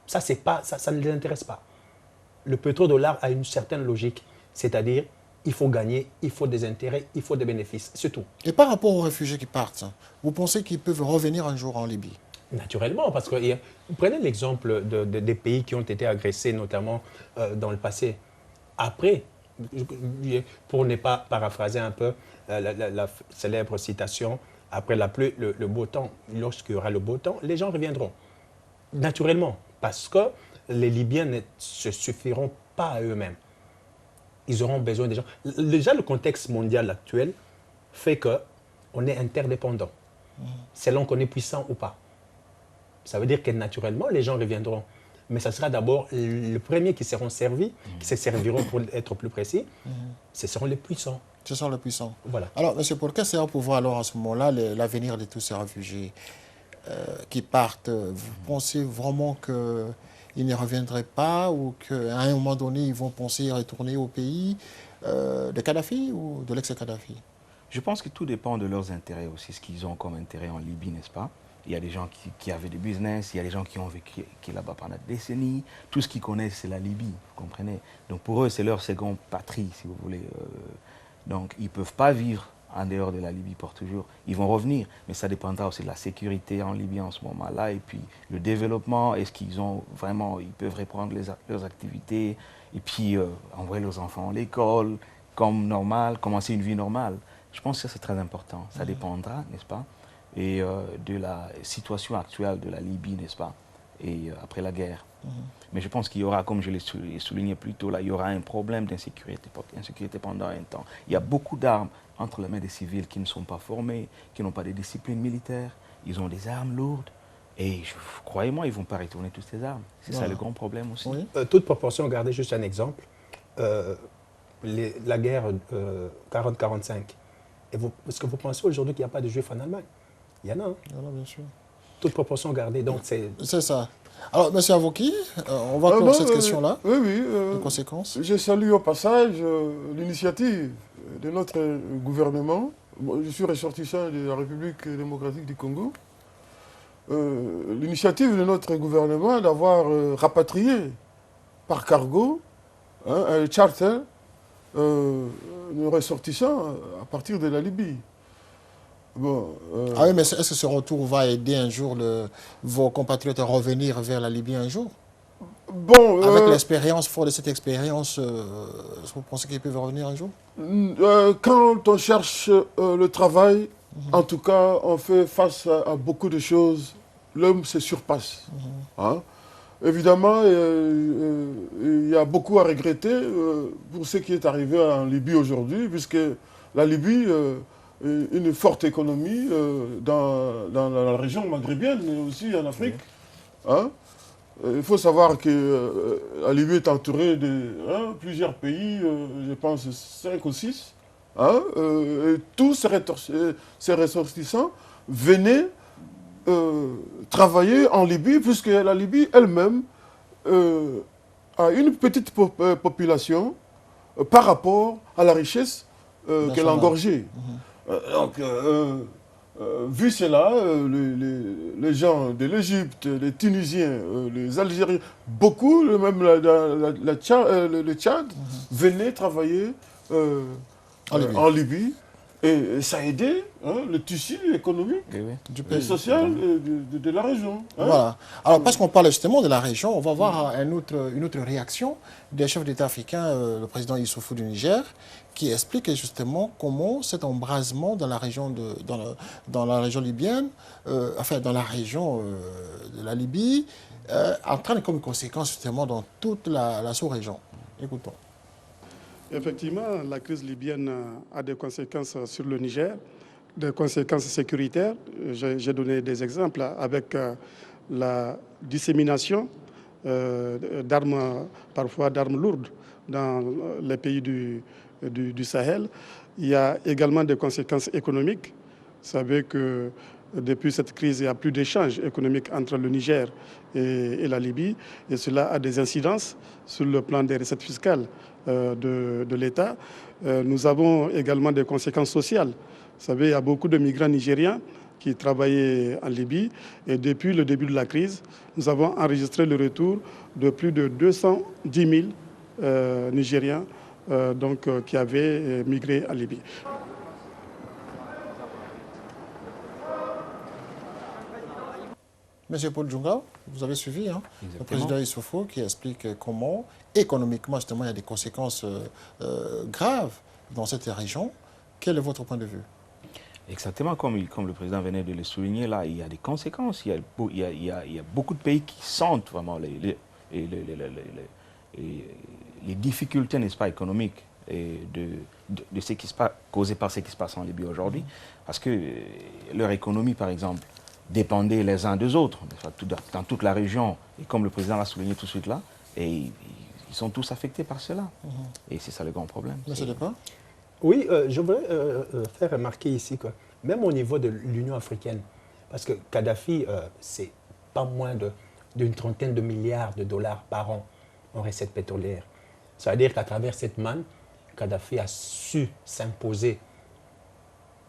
Ça ne les intéresse pas. Le pétrodollar a une certaine logique, c'est-à-dire il faut gagner, il faut des intérêts, il faut des bénéfices, c'est tout. Et par rapport aux réfugiés qui partent, vous pensez qu'ils peuvent revenir un jour en Libye? Naturellement, parce que vous prenez l'exemple des pays qui ont été agressés, notamment dans le passé. Après, pour ne pas paraphraser un peu la célèbre citation, après la pluie, le beau temps, lorsqu'il y aura le beau temps, les gens reviendront. Naturellement, parce que les Libyens ne se suffiront pas à eux-mêmes. Ils auront besoin des gens. Déjà, le contexte mondial actuel fait qu'on est interdépendant, selon qu'on est puissant ou pas. Ça veut dire que naturellement, les gens reviendront. Mais ce sera d'abord les premiers qui seront servis, qui se serviront pour être plus précis, ce seront les puissants. Ce sont les puissants. Voilà. Alors, M. Polka, c'est pour voir alors à ce moment-là l'avenir de tous ces réfugiés qui partent. Vous pensez vraiment qu'ils ne reviendraient pas ou qu'à un moment donné, ils vont penser à retourner au pays de Kadhafi ou de l'ex-Kadhafi? Je pense que tout dépend de leurs intérêts aussi, ce qu'ils ont comme intérêt en Libye, n'est-ce pas? Il y a des gens qui avaient des business, il y a des gens qui ont vécu là-bas pendant des décennies. Tout ce qu'ils connaissent, c'est la Libye, vous comprenez? Donc pour eux, c'est leur seconde patrie, si vous voulez. Donc ils ne peuvent pas vivre en dehors de la Libye pour toujours. Ils vont revenir, mais ça dépendra aussi de la sécurité en Libye en ce moment-là. Et puis le développement, est-ce qu'ils ont vraiment, ils peuvent reprendre leurs activités et puis envoyer leurs enfants à l'école comme normal, commencer une vie normale. Je pense que ça, c'est très important. Ça dépendra, n'est-ce pas? Et de la situation actuelle de la Libye, n'est-ce pas? Et après la guerre. Mais je pense qu'il y aura, comme je l'ai souligné plus tôt, là, il y aura un problème d'insécurité pendant un temps. Il y a beaucoup d'armes entre les mains des civils qui ne sont pas formés, qui n'ont pas de discipline militaire. Ils ont des armes lourdes. Et croyez-moi, ils ne vont pas retourner toutes ces armes. C'est ça le grand problème aussi. Oui. Toute proportion, regardez juste un exemple. La guerre 40-45. Est-ce que vous pensez aujourd'hui qu'il n'y a pas de juifs en Allemagne? Il y en a. Hein? Il y en a, bien sûr. Toute proportion gardée, donc c'est... C'est ça. Alors, M. Avoki, on va clore cette question-là. Oui. Les conséquences. Je salue au passage l'initiative de notre gouvernement. Je suis ressortissant de la République démocratique du Congo. L'initiative de notre gouvernement d'avoir rapatrié par cargo un charter de ressortissants à partir de la Libye. Bon, Ah oui, mais est-ce que ce retour va aider un jour vos compatriotes à revenir vers la Libye un jour? Bon, avec l'expérience, fort de cette expérience, vous pensez qu'ils peuvent revenir un jour? Quand on cherche le travail, en tout cas, on fait face à beaucoup de choses. L'homme se surpasse. Hein? Évidemment, il y a beaucoup à regretter pour ce qui est arrivé en Libye aujourd'hui, puisque la Libye une forte économie dans la région maghrébienne, mais aussi en Afrique. Hein? Il faut savoir que la Libye est entourée de plusieurs pays, je pense 5 ou 6. Hein? Et tous ces ressortissants venaient travailler en Libye, puisque la Libye elle-même a une petite population par rapport à la richesse qu'elle a engorgée. Donc, vu cela, les gens de l'Égypte, les Tunisiens, les Algériens, beaucoup, même le Tchad, venaient travailler en Libye. Et ça a aidé le tissu économique et social de la région. Hein. Voilà. Alors, parce qu'on parle justement de la région, on va voir une autre réaction des chefs d'État africains, le président Issoufou du Niger, qui explique justement comment cet embrasement dans la région, dans la région libyenne, enfin dans la région de la Libye, entraîne comme conséquence justement dans toute la sous-région. Écoutons. Effectivement, la crise libyenne a des conséquences sur le Niger, des conséquences sécuritaires. J'ai donné des exemples avec la dissémination d'armes, parfois d'armes lourdes, dans les pays du Sahel. Il y a également des conséquences économiques. Vous savez que depuis cette crise, il n'y a plus d'échanges économiques entre le Niger et la Libye. Et cela a des incidences sur le plan des recettes fiscales de l'État. Nous avons également des conséquences sociales. Vous savez, il y a beaucoup de migrants nigériens qui travaillaient en Libye. Et depuis le début de la crise, nous avons enregistré le retour de plus de 210 000 Nigériens qui avaient migré en Libye. Monsieur Paul Djounga, vous avez suivi le président Issoufou qui explique comment, économiquement, justement, il y a des conséquences graves dans cette région. Quel est votre point de vue? Exactement, comme le président venait de le souligner, là, il y a des conséquences. Il y a beaucoup de pays qui sentent vraiment les difficultés, n'est-ce pas, économiques et de ce qui se passe, causées par ce qui se passe en Libye aujourd'hui. Parce que leur économie, par exemple, dépendaient les uns des autres, dans toute la région. Et comme le président l'a souligné tout de suite là, et ils sont tous affectés par cela. Et c'est ça le grand problème. Monsieur Depin? Oui, je voudrais faire remarquer ici que même au niveau de l'Union africaine, parce que Kadhafi, c'est pas moins d'une trentaine de milliards de dollars par an en recettes pétrolières. Ça veut dire qu'à travers cette manne, Kadhafi a su s'imposer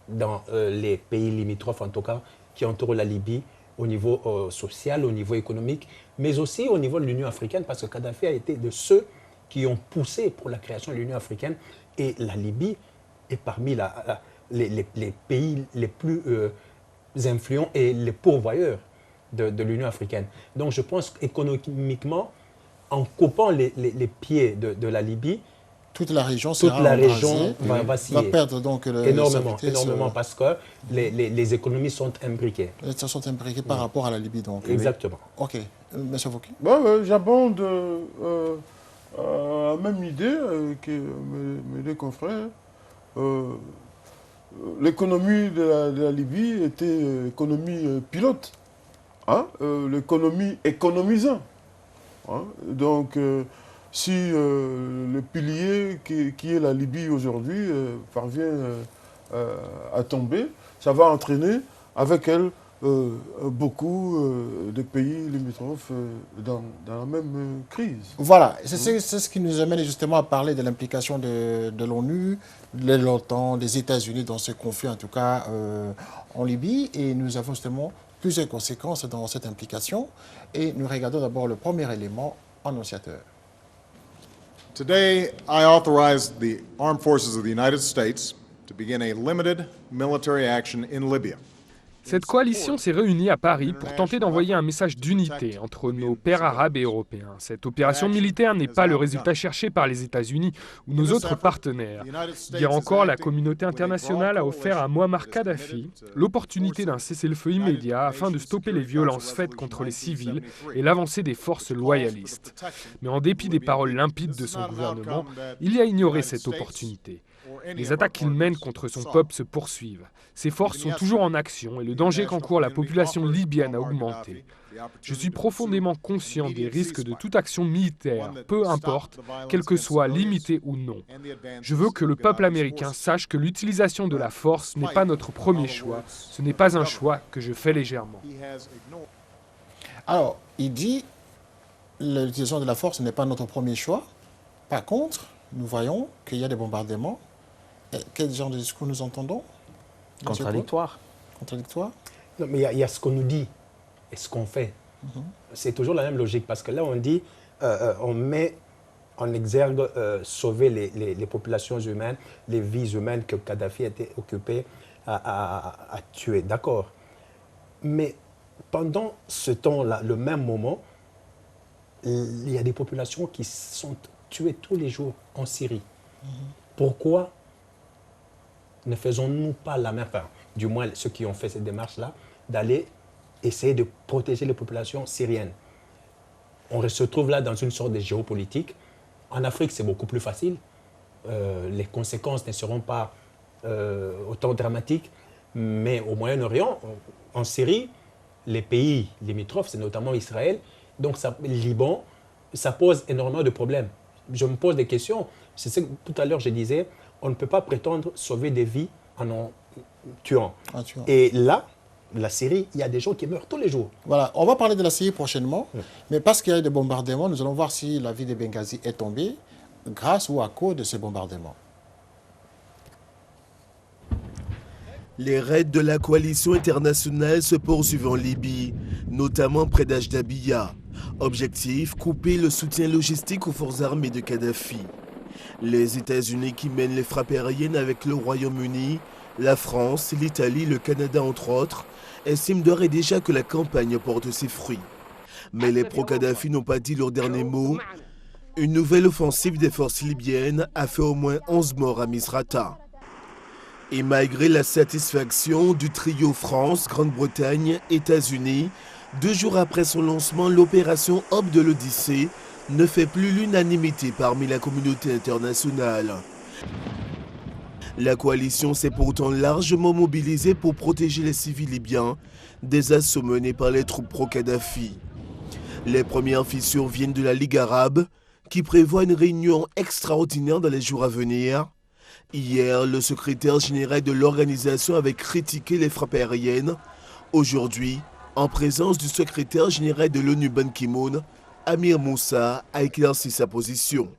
dans les pays limitrophes, en tout cas, qui entourent la Libye, au niveau social, au niveau économique, mais aussi au niveau de l'Union africaine, parce que Kadhafi a été de ceux qui ont poussé pour la création de l'Union africaine. Et la Libye est parmi les pays les plus influents et les pourvoyeurs de l'Union africaine. Donc je pense qu'économiquement, en coupant les pieds de la Libye, toute la région va vaciller. Va perdre donc énormément parce que les économies sont imbriquées. Elles sont imbriquées par rapport à la Libye donc. Exactement. Ok. Monsieur Fouki. J'abonde la même idée que mes deux confrères. L'économie de la Libye était économie pilote, l'économie économisant. Donc, si le pilier qui est la Libye aujourd'hui parvient à tomber, ça va entraîner avec elle beaucoup de pays limitrophes dans la même crise. Voilà, c'est ce qui nous amène justement à parler de l'implication de l'ONU, de l'OTAN, des États-Unis dans ce conflit, en tout cas en Libye. Et nous avons justement plusieurs conséquences dans cette implication. Et nous regardons d'abord le premier élément annonciateur. Today, I authorize the Armed Forces of the United States to begin a limited military action in Libya. Cette coalition s'est réunie à Paris pour tenter d'envoyer un message d'unité entre nos pairs arabes et européens. Cette opération militaire n'est pas le résultat cherché par les États-Unis ou nos autres partenaires. Hier encore, la communauté internationale a offert à Mouammar Kadhafi l'opportunité d'un cessez-le-feu immédiat afin de stopper les violences faites contre les civils et l'avancée des forces loyalistes. Mais en dépit des paroles limpides de son gouvernement, il a ignoré cette opportunité. Les attaques qu'il mène contre son peuple se poursuivent. Ses forces sont toujours en action et le danger qu'encourt la population libyenne a augmenté. Je suis profondément conscient des risques de toute action militaire, peu importe, quelle que soit limitée ou non. Je veux que le peuple américain sache que l'utilisation de la force n'est pas notre premier choix. Ce n'est pas un choix que je fais légèrement. Alors, il dit l'utilisation de la force n'est pas notre premier choix. Par contre, nous voyons qu'il y a des bombardements. Quel genre de discours nous entendons? Contradictoire. Contradictoire? Non, mais il y a ce qu'on nous dit et ce qu'on fait. C'est toujours la même logique parce que là, on dit, on met en exergue sauver les populations humaines, les vies humaines que Kadhafi était occupé à tuer. D'accord. Mais pendant ce temps-là, le même moment, il y a des populations qui sont tuées tous les jours en Syrie. Pourquoi ne faisons-nous pas la même, enfin, du moins ceux qui ont fait cette démarche-là, d'aller essayer de protéger les populations syriennes? On se trouve là dans une sorte de géopolitique. En Afrique, c'est beaucoup plus facile. Les conséquences ne seront pas autant dramatiques. Mais au Moyen-Orient, en Syrie, les pays limitrophes, c'est notamment Israël, donc le Liban, ça pose énormément de problèmes. Je me pose des questions. C'est ce que tout à l'heure je disais, on ne peut pas prétendre sauver des vies en tuant. Et là, la Syrie, il y a des gens qui meurent tous les jours. Voilà, on va parler de la Syrie prochainement, mais parce qu'il y a eu des bombardements, nous allons voir si la ville de Benghazi est tombée grâce ou à cause de ces bombardements. Les raids de la coalition internationale se poursuivent en Libye, notamment près d'Ajdabiya. Objectif, couper le soutien logistique aux forces armées de Kadhafi. Les États-Unis qui mènent les frappes aériennes avec le Royaume-Uni, la France, l'Italie, le Canada entre autres, estiment d'ores et déjà que la campagne porte ses fruits. Mais les pro-Kadhafi n'ont pas dit leur dernier mot. Une nouvelle offensive des forces libyennes a fait au moins 11 morts à Misrata. Et malgré la satisfaction du trio France, Grande-Bretagne, États-Unis, 2 jours après son lancement, l'opération Hope de l'Odyssée ne fait plus l'unanimité parmi la communauté internationale. La coalition s'est pourtant largement mobilisée pour protéger les civils libyens des assauts menés par les troupes pro-Kadhafi. Les premières fissures viennent de la Ligue arabe, qui prévoit une réunion extraordinaire dans les jours à venir. Hier, le secrétaire général de l'organisation avait critiqué les frappes aériennes. Aujourd'hui, en présence du secrétaire général de l'ONU Ban Ki-moon, Amir Moussa a éclairci sa position.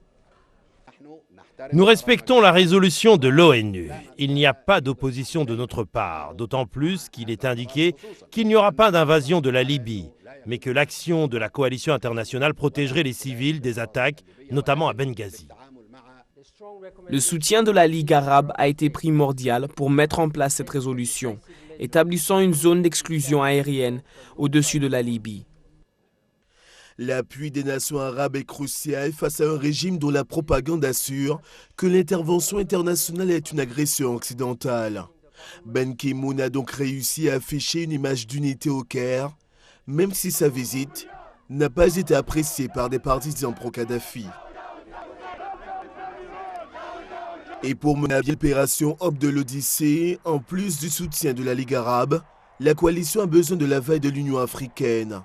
Nous respectons la résolution de l'ONU. Il n'y a pas d'opposition de notre part, d'autant plus qu'il est indiqué qu'il n'y aura pas d'invasion de la Libye, mais que l'action de la coalition internationale protégerait les civils des attaques, notamment à Benghazi. Le soutien de la Ligue arabe a été primordial pour mettre en place cette résolution, établissant une zone d'exclusion aérienne au-dessus de la Libye. L'appui des nations arabes est crucial face à un régime dont la propagande assure que l'intervention internationale est une agression occidentale. Ban Ki-moon a donc réussi à afficher une image d'unité au Caire, même si sa visite n'a pas été appréciée par des partisans pro-Kadhafi. Et pour mener à bien l'opération Hope de l'Odyssée, en plus du soutien de la Ligue arabe, la coalition a besoin de l'aval de l'Union africaine.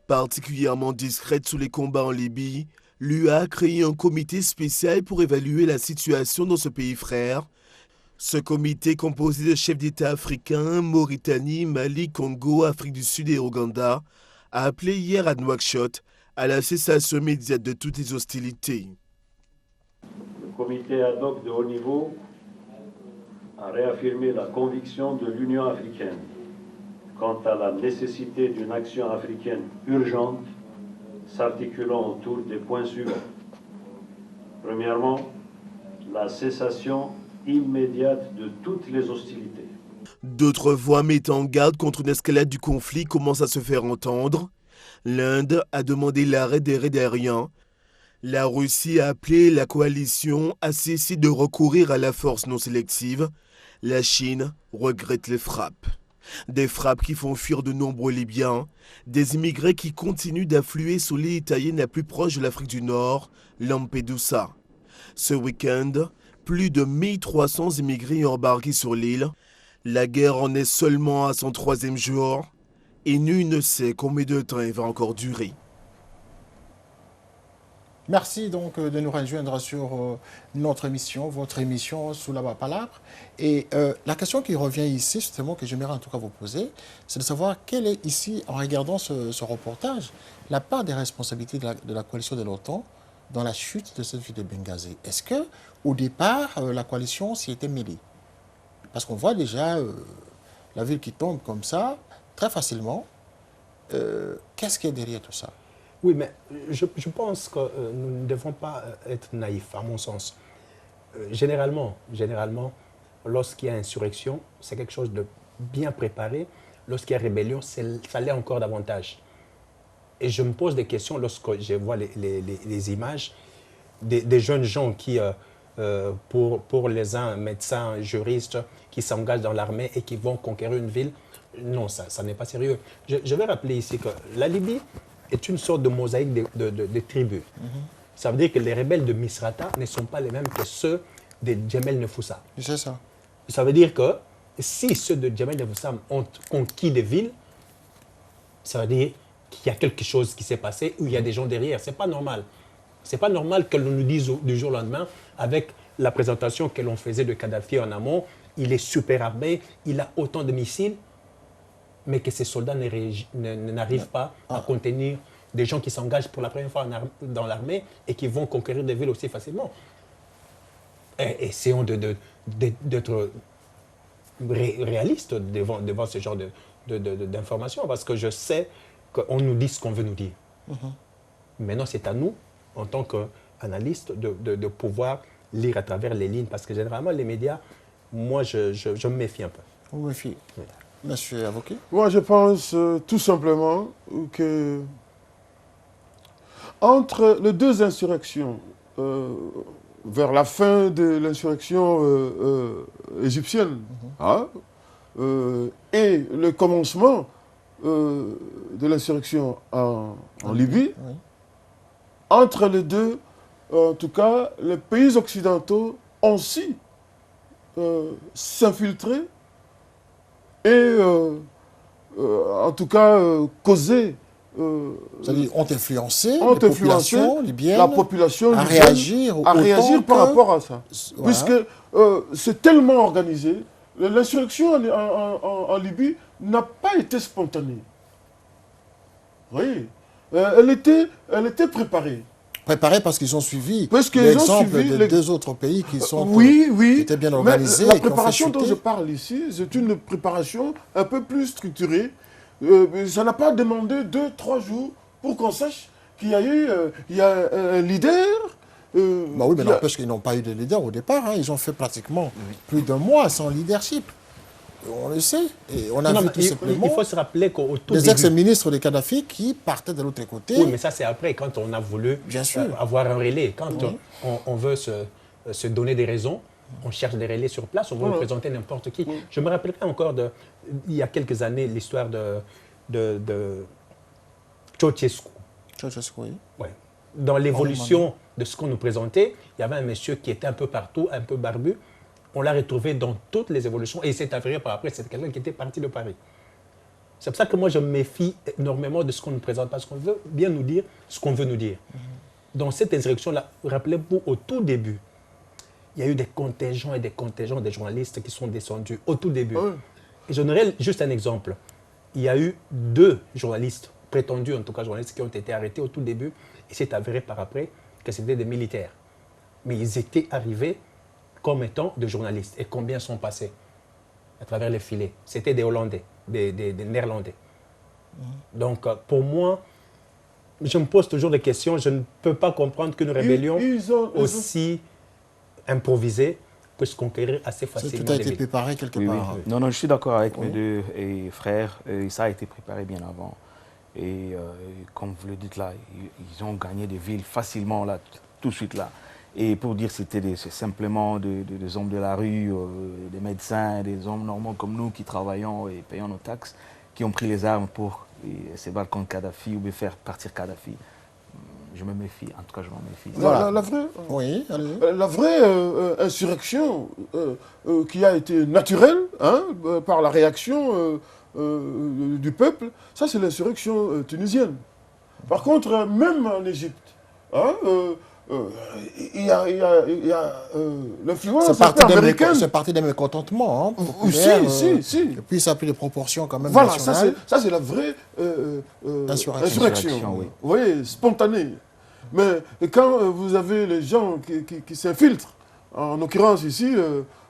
Particulièrement discrète sous les combats en Libye, l'UA a créé un comité spécial pour évaluer la situation dans ce pays frère. Ce comité, composé de chefs d'État africains, Mauritanie, Mali, Congo, Afrique du Sud et Ouganda, a appelé hier à Nouakchott à la cessation immédiate de toutes les hostilités. Le comité ad hoc de haut niveau a réaffirmé la conviction de l'Union africaine quant à la nécessité d'une action africaine urgente s'articulant autour des points suivants. Premièrement, la cessation immédiate de toutes les hostilités. D'autres voix mettant en garde contre une escalade du conflit commencent à se faire entendre. L'Inde a demandé l'arrêt des raids aériens. La Russie a appelé la coalition à cesser de recourir à la force non sélective. La Chine regrette les frappes. Des frappes qui font fuir de nombreux Libyens, des immigrés qui continuent d'affluer sur l'île italienne la plus proche de l'Afrique du Nord, Lampedusa. Ce week-end, plus de 1300 immigrés embarqués sur l'île. La guerre en est seulement à son 3e jour et nul ne sait combien de temps elle va encore durer. Merci donc de nous rejoindre sur notre émission, votre émission Sous la Palabre. Et la question qui revient ici, justement, que j'aimerais en tout cas vous poser, c'est de savoir quelle est ici, en regardant ce reportage, la part des responsabilités de la coalition de l'OTAN dans la chute de cette ville de Benghazi. Est-ce que, au départ, la coalition s'y était mêlée? Parce qu'on voit déjà la ville qui tombe comme ça, très facilement. Qu'est-ce qui est derrière tout ça? Oui, mais je pense que nous ne devons pas être naïfs, à mon sens. Généralement, lorsqu'il y a insurrection, c'est quelque chose de bien préparé. Lorsqu'il y a rébellion, ça l'est encore davantage. Et je me pose des questions lorsque je vois les images des jeunes gens qui, pour les uns, médecins, juristes, qui s'engagent dans l'armée et qui vont conquérir une ville. Non, ça n'est pas sérieux. Je vais rappeler ici que la Libye est une sorte de mosaïque de tribus. Ça veut dire que les rebelles de Misrata ne sont pas les mêmes que ceux de Djemel Nefoussa. C'est ça. Ça veut dire que si ceux de Djemel Nefoussa ont conquis des villes, ça veut dire qu'il y a quelque chose qui s'est passé où il y a des gens derrière. Ce n'est pas normal. Ce n'est pas normal que l'on nous dise du jour au lendemain, avec la présentation que l'on faisait de Kadhafi en amont, il est super armé, il a autant de missiles, mais que ces soldats n'arrivent pas à contenir des gens qui s'engagent pour la première fois dans l'armée et qui vont conquérir des villes aussi facilement. Essayons d'être réalistes devant ce genre d'informations, parce que je sais qu'on nous dit ce qu'on veut nous dire. Maintenant, c'est à nous, en tant qu'analystes, de pouvoir lire à travers les lignes, parce que généralement, les médias, moi, je me méfie un peu. Vous me méfiez. Oui. Monsieur Avocat? Moi, je pense tout simplement que entre les deux insurrections, vers la fin de l'insurrection égyptienne et le commencement de l'insurrection en Libye, entre les deux, en tout cas, les pays occidentaux ont su s'infiltrer et en tout cas causer... C'est-à-dire ont influencé la population libyenne à réagir par rapport à ça. Voilà. Puisque c'est tellement organisé, l'insurrection en Libye n'a pas été spontanée. Oui, elle était préparée. Préparés parce qu'ils ont suivi l'exemple des deux autres pays qui sont qui étaient bien organisés. Mais la préparation dont je parle ici, c'est une préparation un peu plus structurée. Ça n'a pas demandé 2-3 jours pour qu'on sache qu'il y a eu un leader. Bah oui, mais n'empêche qu'ils n'ont pas eu de leader au départ. Hein. Ils ont fait pratiquement plus d'un mois sans leadership. On le sait. Et on a vu tout simplement il faut se rappeler qu'au tout des ex-ministres de Kadhafi qui partaient de l'autre côté. Oui, mais ça c'est après, quand on a voulu avoir un relais. Quand on veut se donner des raisons, on cherche des relais sur place, on veut représenter n'importe qui. Je me rappellerai encore, il y a quelques années, l'histoire de Ceausescu. Ceausescu, oui. Ouais. Dans l'évolution de ce qu'on nous présentait, il y avait un monsieur qui était un peu partout, un peu barbu. On l'a retrouvé dans toutes les évolutions et il s'est avéré par après, c'est quelqu'un qui était parti de Paris. C'est pour ça que moi, je me méfie énormément de ce qu'on nous présente, parce qu'on veut bien nous dire ce qu'on veut nous dire. Dans cette insurrection-là, rappelez-vous, au tout début, il y a eu des contingents et des contingents de journalistes qui sont descendus au tout début. Et je donnerai juste un exemple. Il y a eu 2 journalistes, prétendus en tout cas journalistes, qui ont été arrêtés au tout début. Et c'est avéré par après que c'était des militaires. Mais ils étaient arrivés comme étant des journalistes. Et combien sont passés à travers les filets? C'était des Hollandais, des Néerlandais. Donc, pour moi, je me pose toujours des questions. Je ne peux pas comprendre qu'une rébellion aussi improvisée puisse conquérir assez facilement. Tout a été préparé quelque part. Oui. Non, je suis d'accord avec mes 2 frères. Ça a été préparé bien avant. Et comme vous le dites là, ils ont gagné des villes facilement là, tout de suite là. Et pour dire que c'est simplement des hommes de la rue, des médecins, des hommes normaux comme nous qui travaillons et payons nos taxes, qui ont pris les armes pour se battre contre Kadhafi ou faire partir Kadhafi. je me méfie, en tout cas je m'en méfie. Voilà. La vraie, oui, la vraie insurrection qui a été naturelle par la réaction du peuple, ça c'est l'insurrection tunisienne. Par contre, même en Égypte, il y a l'influence américaine. C'est parti des mécontentements Si. Et puis ça a pris des proportions quand même voilà, nationales. ça c'est la vraie insurrection. Oui. Vous voyez, spontanée. Mais quand vous avez les gens qui s'infiltrent, en l'occurrence ici,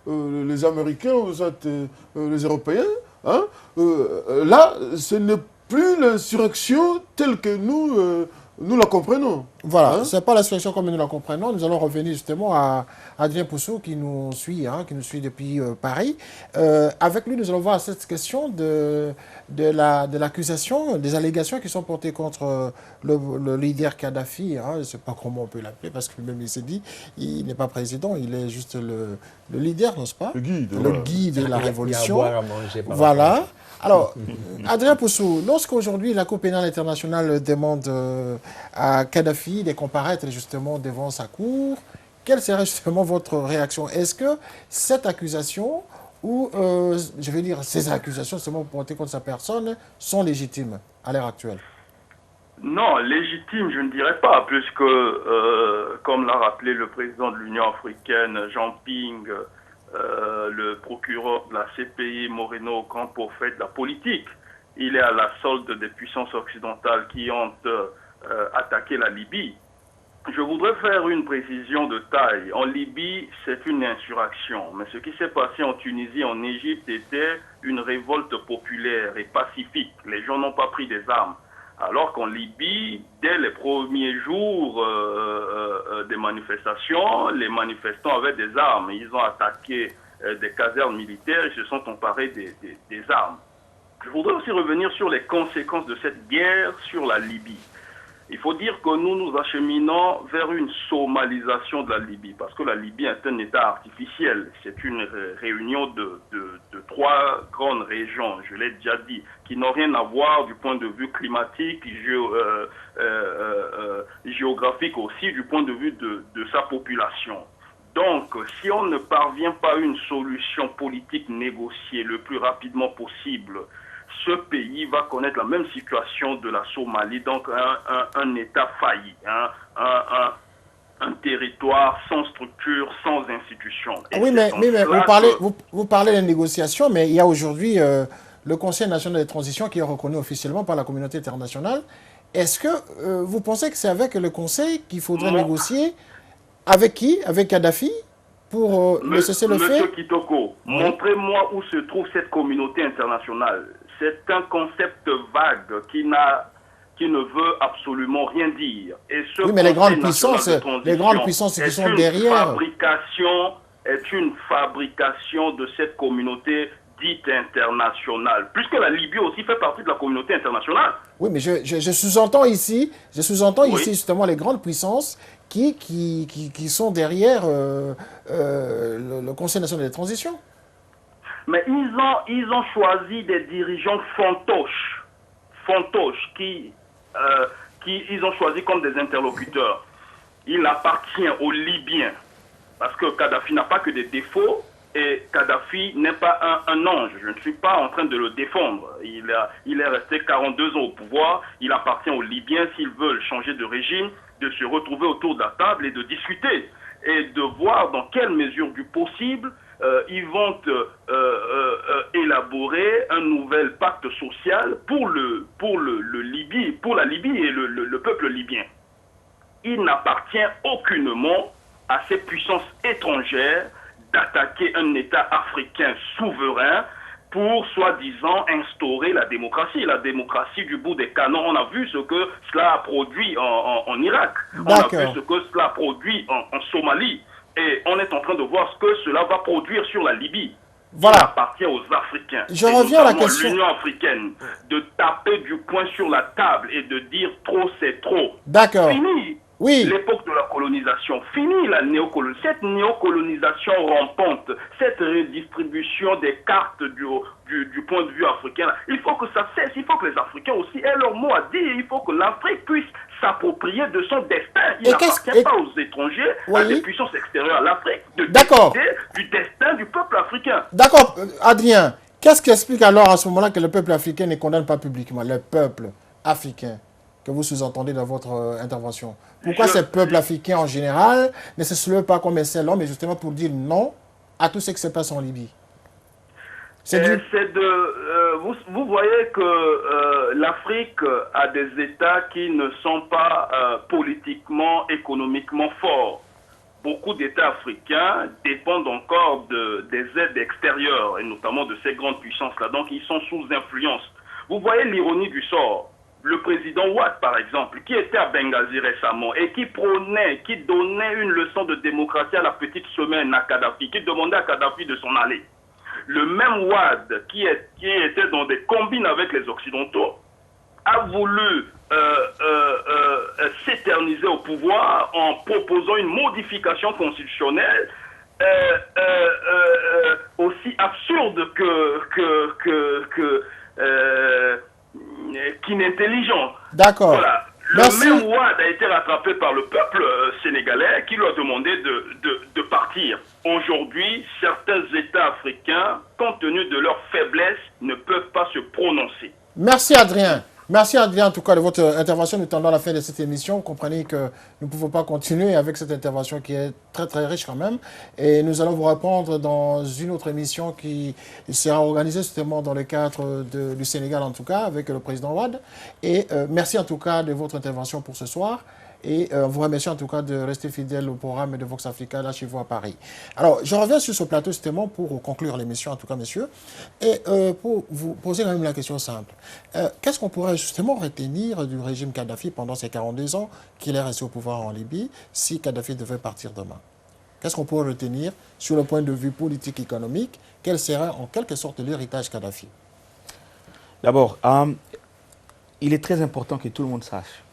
les Américains, vous êtes les Européens, là, ce n'est plus l'insurrection telle que nous la comprenons. Voilà, ce n'est pas la situation comme nous la comprenons. Nous allons revenir justement à Adrien Pouceau qui nous suit depuis Paris. Avec lui, nous allons voir cette question de l'accusation, des allégations qui sont portées contre le leader Kadhafi. Je ne sais pas comment on peut l'appeler parce que même il s'est dit, il n'est pas président, il est juste le leader, n'est-ce pas? Le guide de la révolution. Voilà. Alors, Adrien Pouceau, lorsqu'aujourd'hui la Cour pénale internationale demande à Kadhafi de comparaître justement devant sa cour, quelle serait justement votre réaction? Est-ce que cette accusation ou, je vais dire, ces accusations justement portées contre sa personne sont légitimes à l'heure actuelle? Non, légitime, je ne dirais pas, puisque, comme l'a rappelé le président de l'Union africaine, Jean Ping, le procureur de la CPI, Moreno Ocampo, fait de la politique. Il est à la solde des puissances occidentales qui ont attaqué la Libye. Je voudrais faire une précision de taille. En Libye, c'est une insurrection. Mais ce qui s'est passé en Tunisie, en Égypte, était une révolte populaire et pacifique. Les gens n'ont pas pris des armes. Alors qu'en Libye, dès les premiers jours des manifestations, les manifestants avaient des armes. Ils ont attaqué des casernes militaires et se sont emparés des armes. Je voudrais aussi revenir sur les conséquences de cette guerre sur la Libye. Il faut dire que nous nous acheminons vers une somalisation de la Libye, parce que la Libye est un État artificiel. C'est une réunion de trois grandes régions, je l'ai déjà dit, qui n'ont rien à voir du point de vue climatique, géographique aussi, du point de vue de sa population. Donc, si on ne parvient pas à une solution politique négociée le plus rapidement possible, ce pays va connaître la même situation de la Somalie, donc un État failli, un territoire sans structure, sans institution. Oui, mais vous parlez de négociations, mais il y a aujourd'hui le Conseil national de transition qui est reconnu officiellement par la communauté internationale. Est-ce que vous pensez que c'est avec le Conseil qu'il faudrait négocier? Avec qui? Avec Kadhafi? Pour le cessez-le-feu? Monsieur Kitoko, montrez-moi où se trouve cette communauté internationale. C'est un concept vague qui ne veut absolument rien dire. Et oui, mais les grandes puissances qui sont derrière... est une fabrication de cette communauté dite internationale. Puisque la Libye aussi fait partie de la communauté internationale. Oui, mais je sous-entends ici justement les grandes puissances qui sont derrière le Conseil national de transition. Mais ils ont choisi des dirigeants fantoches qui ils ont choisi comme des interlocuteurs. Il appartient aux Libyens, parce que Kadhafi n'a pas que des défauts, et Kadhafi n'est pas un ange. Je ne suis pas en train de le défendre. Il est resté 42 ans au pouvoir, il appartient aux Libyens, s'ils veulent changer de régime, de se retrouver autour de la table et de discuter, et de voir dans quelle mesure du possible ils vont élaborer un nouvel pacte social pour la Libye et le peuple libyen. Il n'appartient aucunement à ces puissances étrangères d'attaquer un État africain souverain pour, soi-disant, instaurer la démocratie du bout des canons. On a vu ce que cela a produit en Irak. On a vu ce que cela a produit en Somalie. Et on est en train de voir ce que cela va produire sur la Libye. Voilà. Il appartient aux Africains. Je reviens à la question. L'Union africaine, de taper du poing sur la table et de dire trop, c'est trop. D'accord. Fini. Oui. L'époque de la colonisation, fini cette néocolonisation rampante, cette redistribution des cartes du point de vue africain. Il faut que ça cesse, il faut que les Africains aussi aient leur mot à dire, il faut que l'Afrique puisse s'approprier de son destin. Il n'appartient pas aux étrangers, à des puissances extérieures à l'Afrique, de décider du destin du peuple africain. D'accord, Adrien, qu'est-ce qui explique alors à ce moment-là que le peuple africain ne condamne pas publiquement le peuple africain que vous sous-entendez dans votre intervention? Pourquoi ces peuples africains en général ne se soulèvent pas comme un seul homme, mais justement pour dire non à tout ce qui se passe en Libye? Vous voyez que l'Afrique a des États qui ne sont pas politiquement, économiquement forts. Beaucoup d'États africains dépendent encore des aides extérieures, et notamment de ces grandes puissances-là. Donc, ils sont sous influence. Vous voyez l'ironie du sort. Le président Ouad, par exemple, qui était à Benghazi récemment et qui donnait une leçon de démocratie à la petite semaine à Kadhafi, qui demandait à Kadhafi de s'en aller. Le même Ouad qui était dans des combines avec les Occidentaux a voulu s'éterniser au pouvoir en proposant une modification constitutionnelle aussi absurde qu'inintelligent. D'accord. Voilà. Merci. Le même Ouad a été rattrapé par le peuple sénégalais qui lui a demandé de partir. Aujourd'hui, certains États africains, compte tenu de leur faiblesse, ne peuvent pas se prononcer. Merci Adrien. Merci Adrien en tout cas de votre intervention. Nous tendons à la fin de cette émission. Vous comprenez que nous ne pouvons pas continuer avec cette intervention qui est très très riche quand même. Et nous allons vous répondre dans une autre émission qui sera organisée justement dans le cadre du Sénégal en tout cas avec le président Ouad. Et merci en tout cas de votre intervention pour ce soir. Et on vous remercie en tout cas de rester fidèle au programme de Vox Africa là chez vous à Paris. Alors, je reviens sur ce plateau justement pour conclure l'émission en tout cas, messieurs. Et pour vous poser quand même la question simple. Qu'est-ce qu'on pourrait justement retenir du régime Kadhafi pendant ces 42 ans qu'il est resté au pouvoir en Libye si Kadhafi devait partir demain? Qu'est-ce qu'on pourrait retenir sur le point de vue politique et économique? Quel serait en quelque sorte l'héritage Kadhafi? D'abord, il est très important que tout le monde sache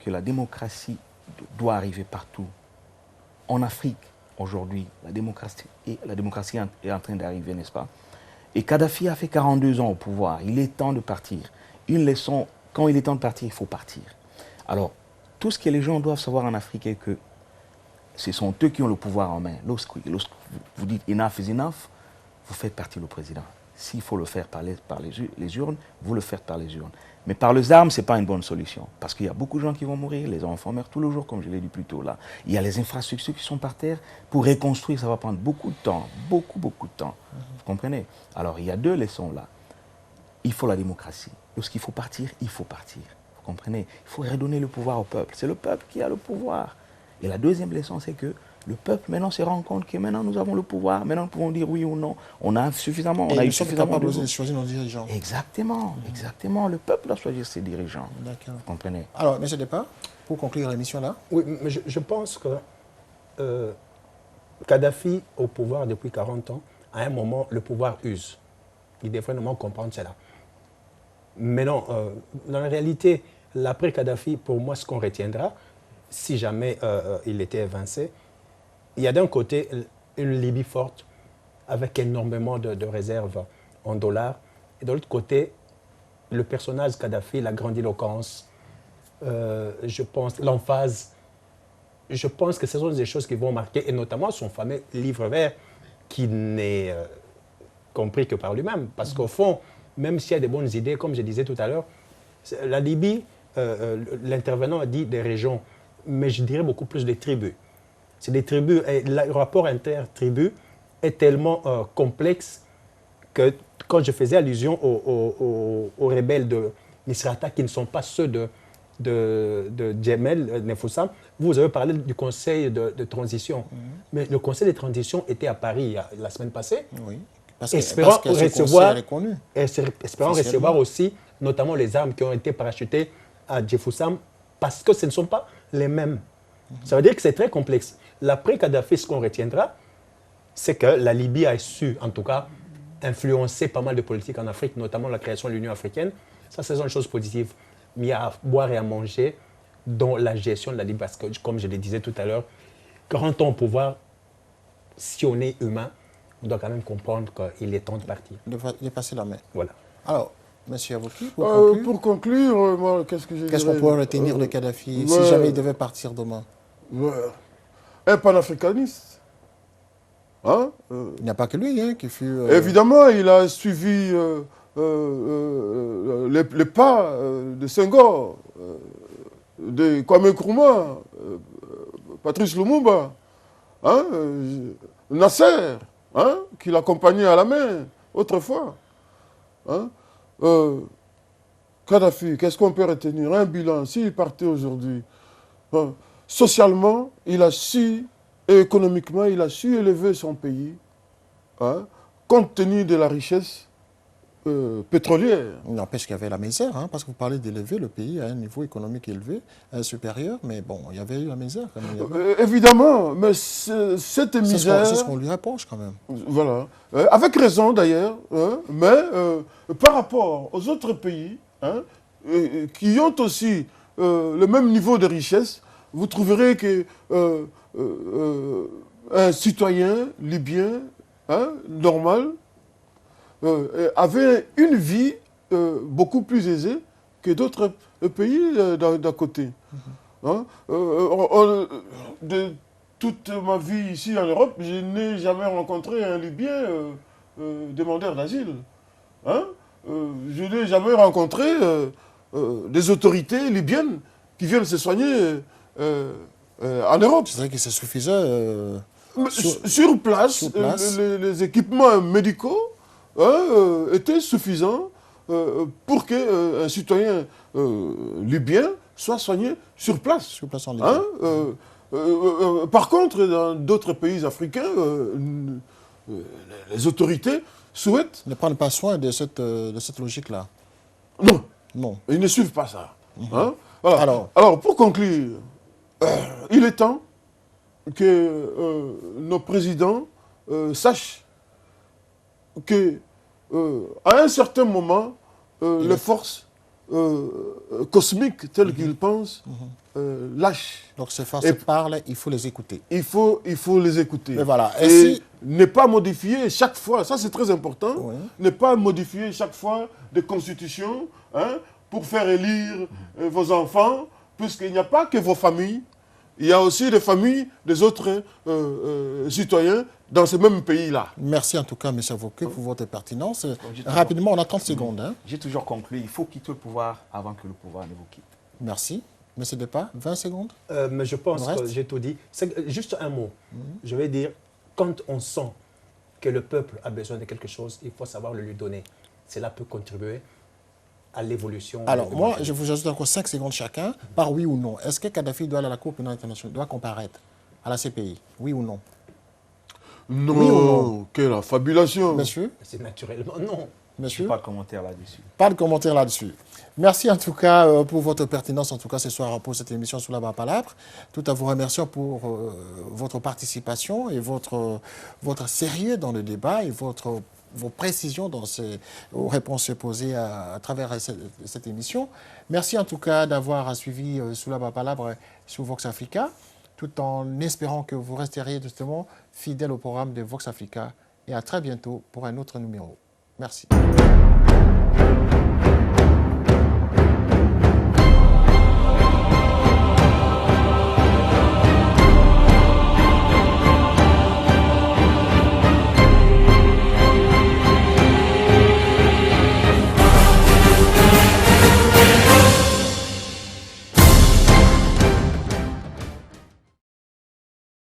que la démocratie doit arriver partout. En Afrique, aujourd'hui, la démocratie est en train d'arriver, n'est-ce pas? Et Kadhafi a fait 42 ans au pouvoir. Il est temps de partir. Une leçon, quand il est temps de partir, il faut partir. Alors, tout ce que les gens doivent savoir en Afrique est que ce sont eux qui ont le pouvoir en main. Lorsque vous dites « enough is enough », vous faites partir le président. S'il faut le faire par les urnes, vous le faites par les urnes. Mais par les armes, ce n'est pas une bonne solution. Parce qu'il y a beaucoup de gens qui vont mourir, les enfants meurent tous les jours, comme je l'ai dit plus tôt là. Il y a les infrastructures qui sont par terre. Pour reconstruire, ça va prendre beaucoup de temps, beaucoup de temps. Vous comprenez? Alors, il y a deux leçons là. Il faut la démocratie. Lorsqu'il faut partir, il faut partir. Vous comprenez? Il faut redonner le pouvoir au peuple. C'est le peuple qui a le pouvoir. Et la deuxième leçon, c'est que le peuple maintenant se rend compte que maintenant nous avons le pouvoir, maintenant nous pouvons dire oui ou non. On a suffisamment, on a eu suffisamment de choisir nos dirigeants. Exactement, exactement. Le peuple doit choisir ses dirigeants. D'accord. Vous comprenez? Alors, M. Depa, pour conclure l'émission là. Oui, mais je pense que Kadhafi au pouvoir depuis 40 ans, à un moment, le pouvoir use. Il devrait vraiment comprendre cela. Mais non, dans la réalité, l'après-Kadhafi, pour moi, ce qu'on retiendra, si jamais il était évincé, il y a d'un côté une Libye forte avec énormément de réserves en dollars. Et de l'autre côté, le personnage Kadhafi, la grandiloquence, je pense, l'emphase. Je pense que ce sont des choses qui vont marquer, et notamment son fameux livre vert qui n'est compris que par lui-même. Parce qu'au fond, même s'il y a des bonnes idées, comme je disais tout à l'heure, la Libye, l'intervenant a dit des régions, mais je dirais beaucoup plus des tribus. C'est des tribus, et le rapport inter-tribus est tellement complexe que quand je faisais allusion aux rebelles de Misrata, qui ne sont pas ceux de Djemel, Nefoussam, vous avez parlé du conseil de transition. Mais le conseil de transition était à Paris la semaine passée. Oui. Espérant recevoir aussi, notamment les armes qui ont été parachutées à Djefoussam, parce que ce ne sont pas les mêmes. Ça veut dire que c'est très complexe. L'après-Kadhafi, ce qu'on retiendra, c'est que la Libye a su, en tout cas, influencer pas mal de politiques en Afrique, notamment la création de l'Union africaine. Ça, c'est une chose positive. Mais il y a à boire et à manger dans la gestion de la Libye. Parce que, comme je le disais tout à l'heure, quand on peut voir, si on est humain, on doit quand même comprendre qu'il est temps de partir. De passer la main. Voilà. Alors, Monsieur Avouki, pour conclure, moi, qu'est-ce que je dirais? Qu'est-ce qu'on pourrait retenir de Kadhafi si jamais il devait partir demain? Un panafricaniste. Hein? Il n'y a pas que lui qui fut... Évidemment, il a suivi les pas de Senghor, de Kwame Nkrumah, Patrice Lumumba, hein? Nasser, hein? Qui l'accompagnait à la main autrefois. Hein? Kadhafi, qu'est-ce qu'on peut retenir? Un bilan, s'il partait aujourd'hui, hein? Socialement, il a su, et économiquement, il a su élever son pays, hein? Compte tenu de la richesse pétrolière. Il n'empêche qu'il y avait la misère, hein, parce que vous parlez d'élever le pays à un niveau économique élevé, supérieur, mais bon, il y avait eu la misère. Quand même. Évidemment, mais cette misère... C'est ce qu'on lui reproche quand même. Voilà. Avec raison d'ailleurs, hein, mais par rapport aux autres pays, hein, qui ont aussi le même niveau de richesse, vous trouverez que un citoyen libyen, hein, normal, avait une vie beaucoup plus aisée que d'autres pays d'à côté. Hein? De toute ma vie ici en Europe, je n'ai jamais rencontré un Libyen demandeur d'asile. Hein? Je n'ai jamais rencontré des autorités libyennes qui viennent se soigner en Europe. C'est vrai que ça suffisait... Sur place, les équipements médicaux, hein, était suffisant pour qu'un citoyen libyen soit soigné sur place. Sur place en Libye. Hein, par contre, dans d'autres pays africains, les autorités souhaitent... Ne prennent pas soin de cette logique-là. Non. Non. Ils ne suivent pas ça. Hein? Voilà. Alors, pour conclure, il est temps que nos présidents sachent que à un certain moment, les forces cosmiques telles qu'ils pensent lâchent. Donc ces forces parlent, il faut les écouter. Il faut les écouter. Et voilà. Et ne pas modifier chaque fois, ça c'est très important, ne pas modifier chaque fois des constitutions, hein, pour faire élire vos enfants, puisqu'il n'y a pas que vos familles. Il y a aussi des familles des autres citoyens dans ce même pays-là. Merci en tout cas, M. Avouki, pour votre pertinence. Rapidement, on a 30 secondes. Hein. J'ai toujours conclu, il faut quitter le pouvoir avant que le pouvoir ne vous quitte. Merci. M. Depa, 20 secondes. Mais je pense que j'ai tout dit. Juste un mot. Je vais dire, quand on sent que le peuple a besoin de quelque chose, il faut savoir le lui donner. Cela peut contribuer à l'évolution. Alors, moi, je vous ajoute encore 5 secondes chacun, par oui ou non. Est-ce que Kadhafi doit aller à la Cour pénale internationale, doit comparaître à la CPI? Oui ou non? Non, oui ou non? Quelle affabulation. Monsieur? C'est naturellement non. Monsieur? Pas de commentaire là-dessus. Pas de commentaire là-dessus. Merci en tout cas pour votre pertinence, en tout cas ce soir pour cette émission sous la barre palabre. Tout à vous remerciant pour votre participation et votre sérieux dans le débat et vos précisions dans aux réponses posées à travers cette émission. Merci en tout cas d'avoir suivi sous la barre palabre sur Vox Africa, tout en espérant que vous resteriez justement fidèles au programme de Vox Africa. Et à très bientôt pour un autre numéro. Merci.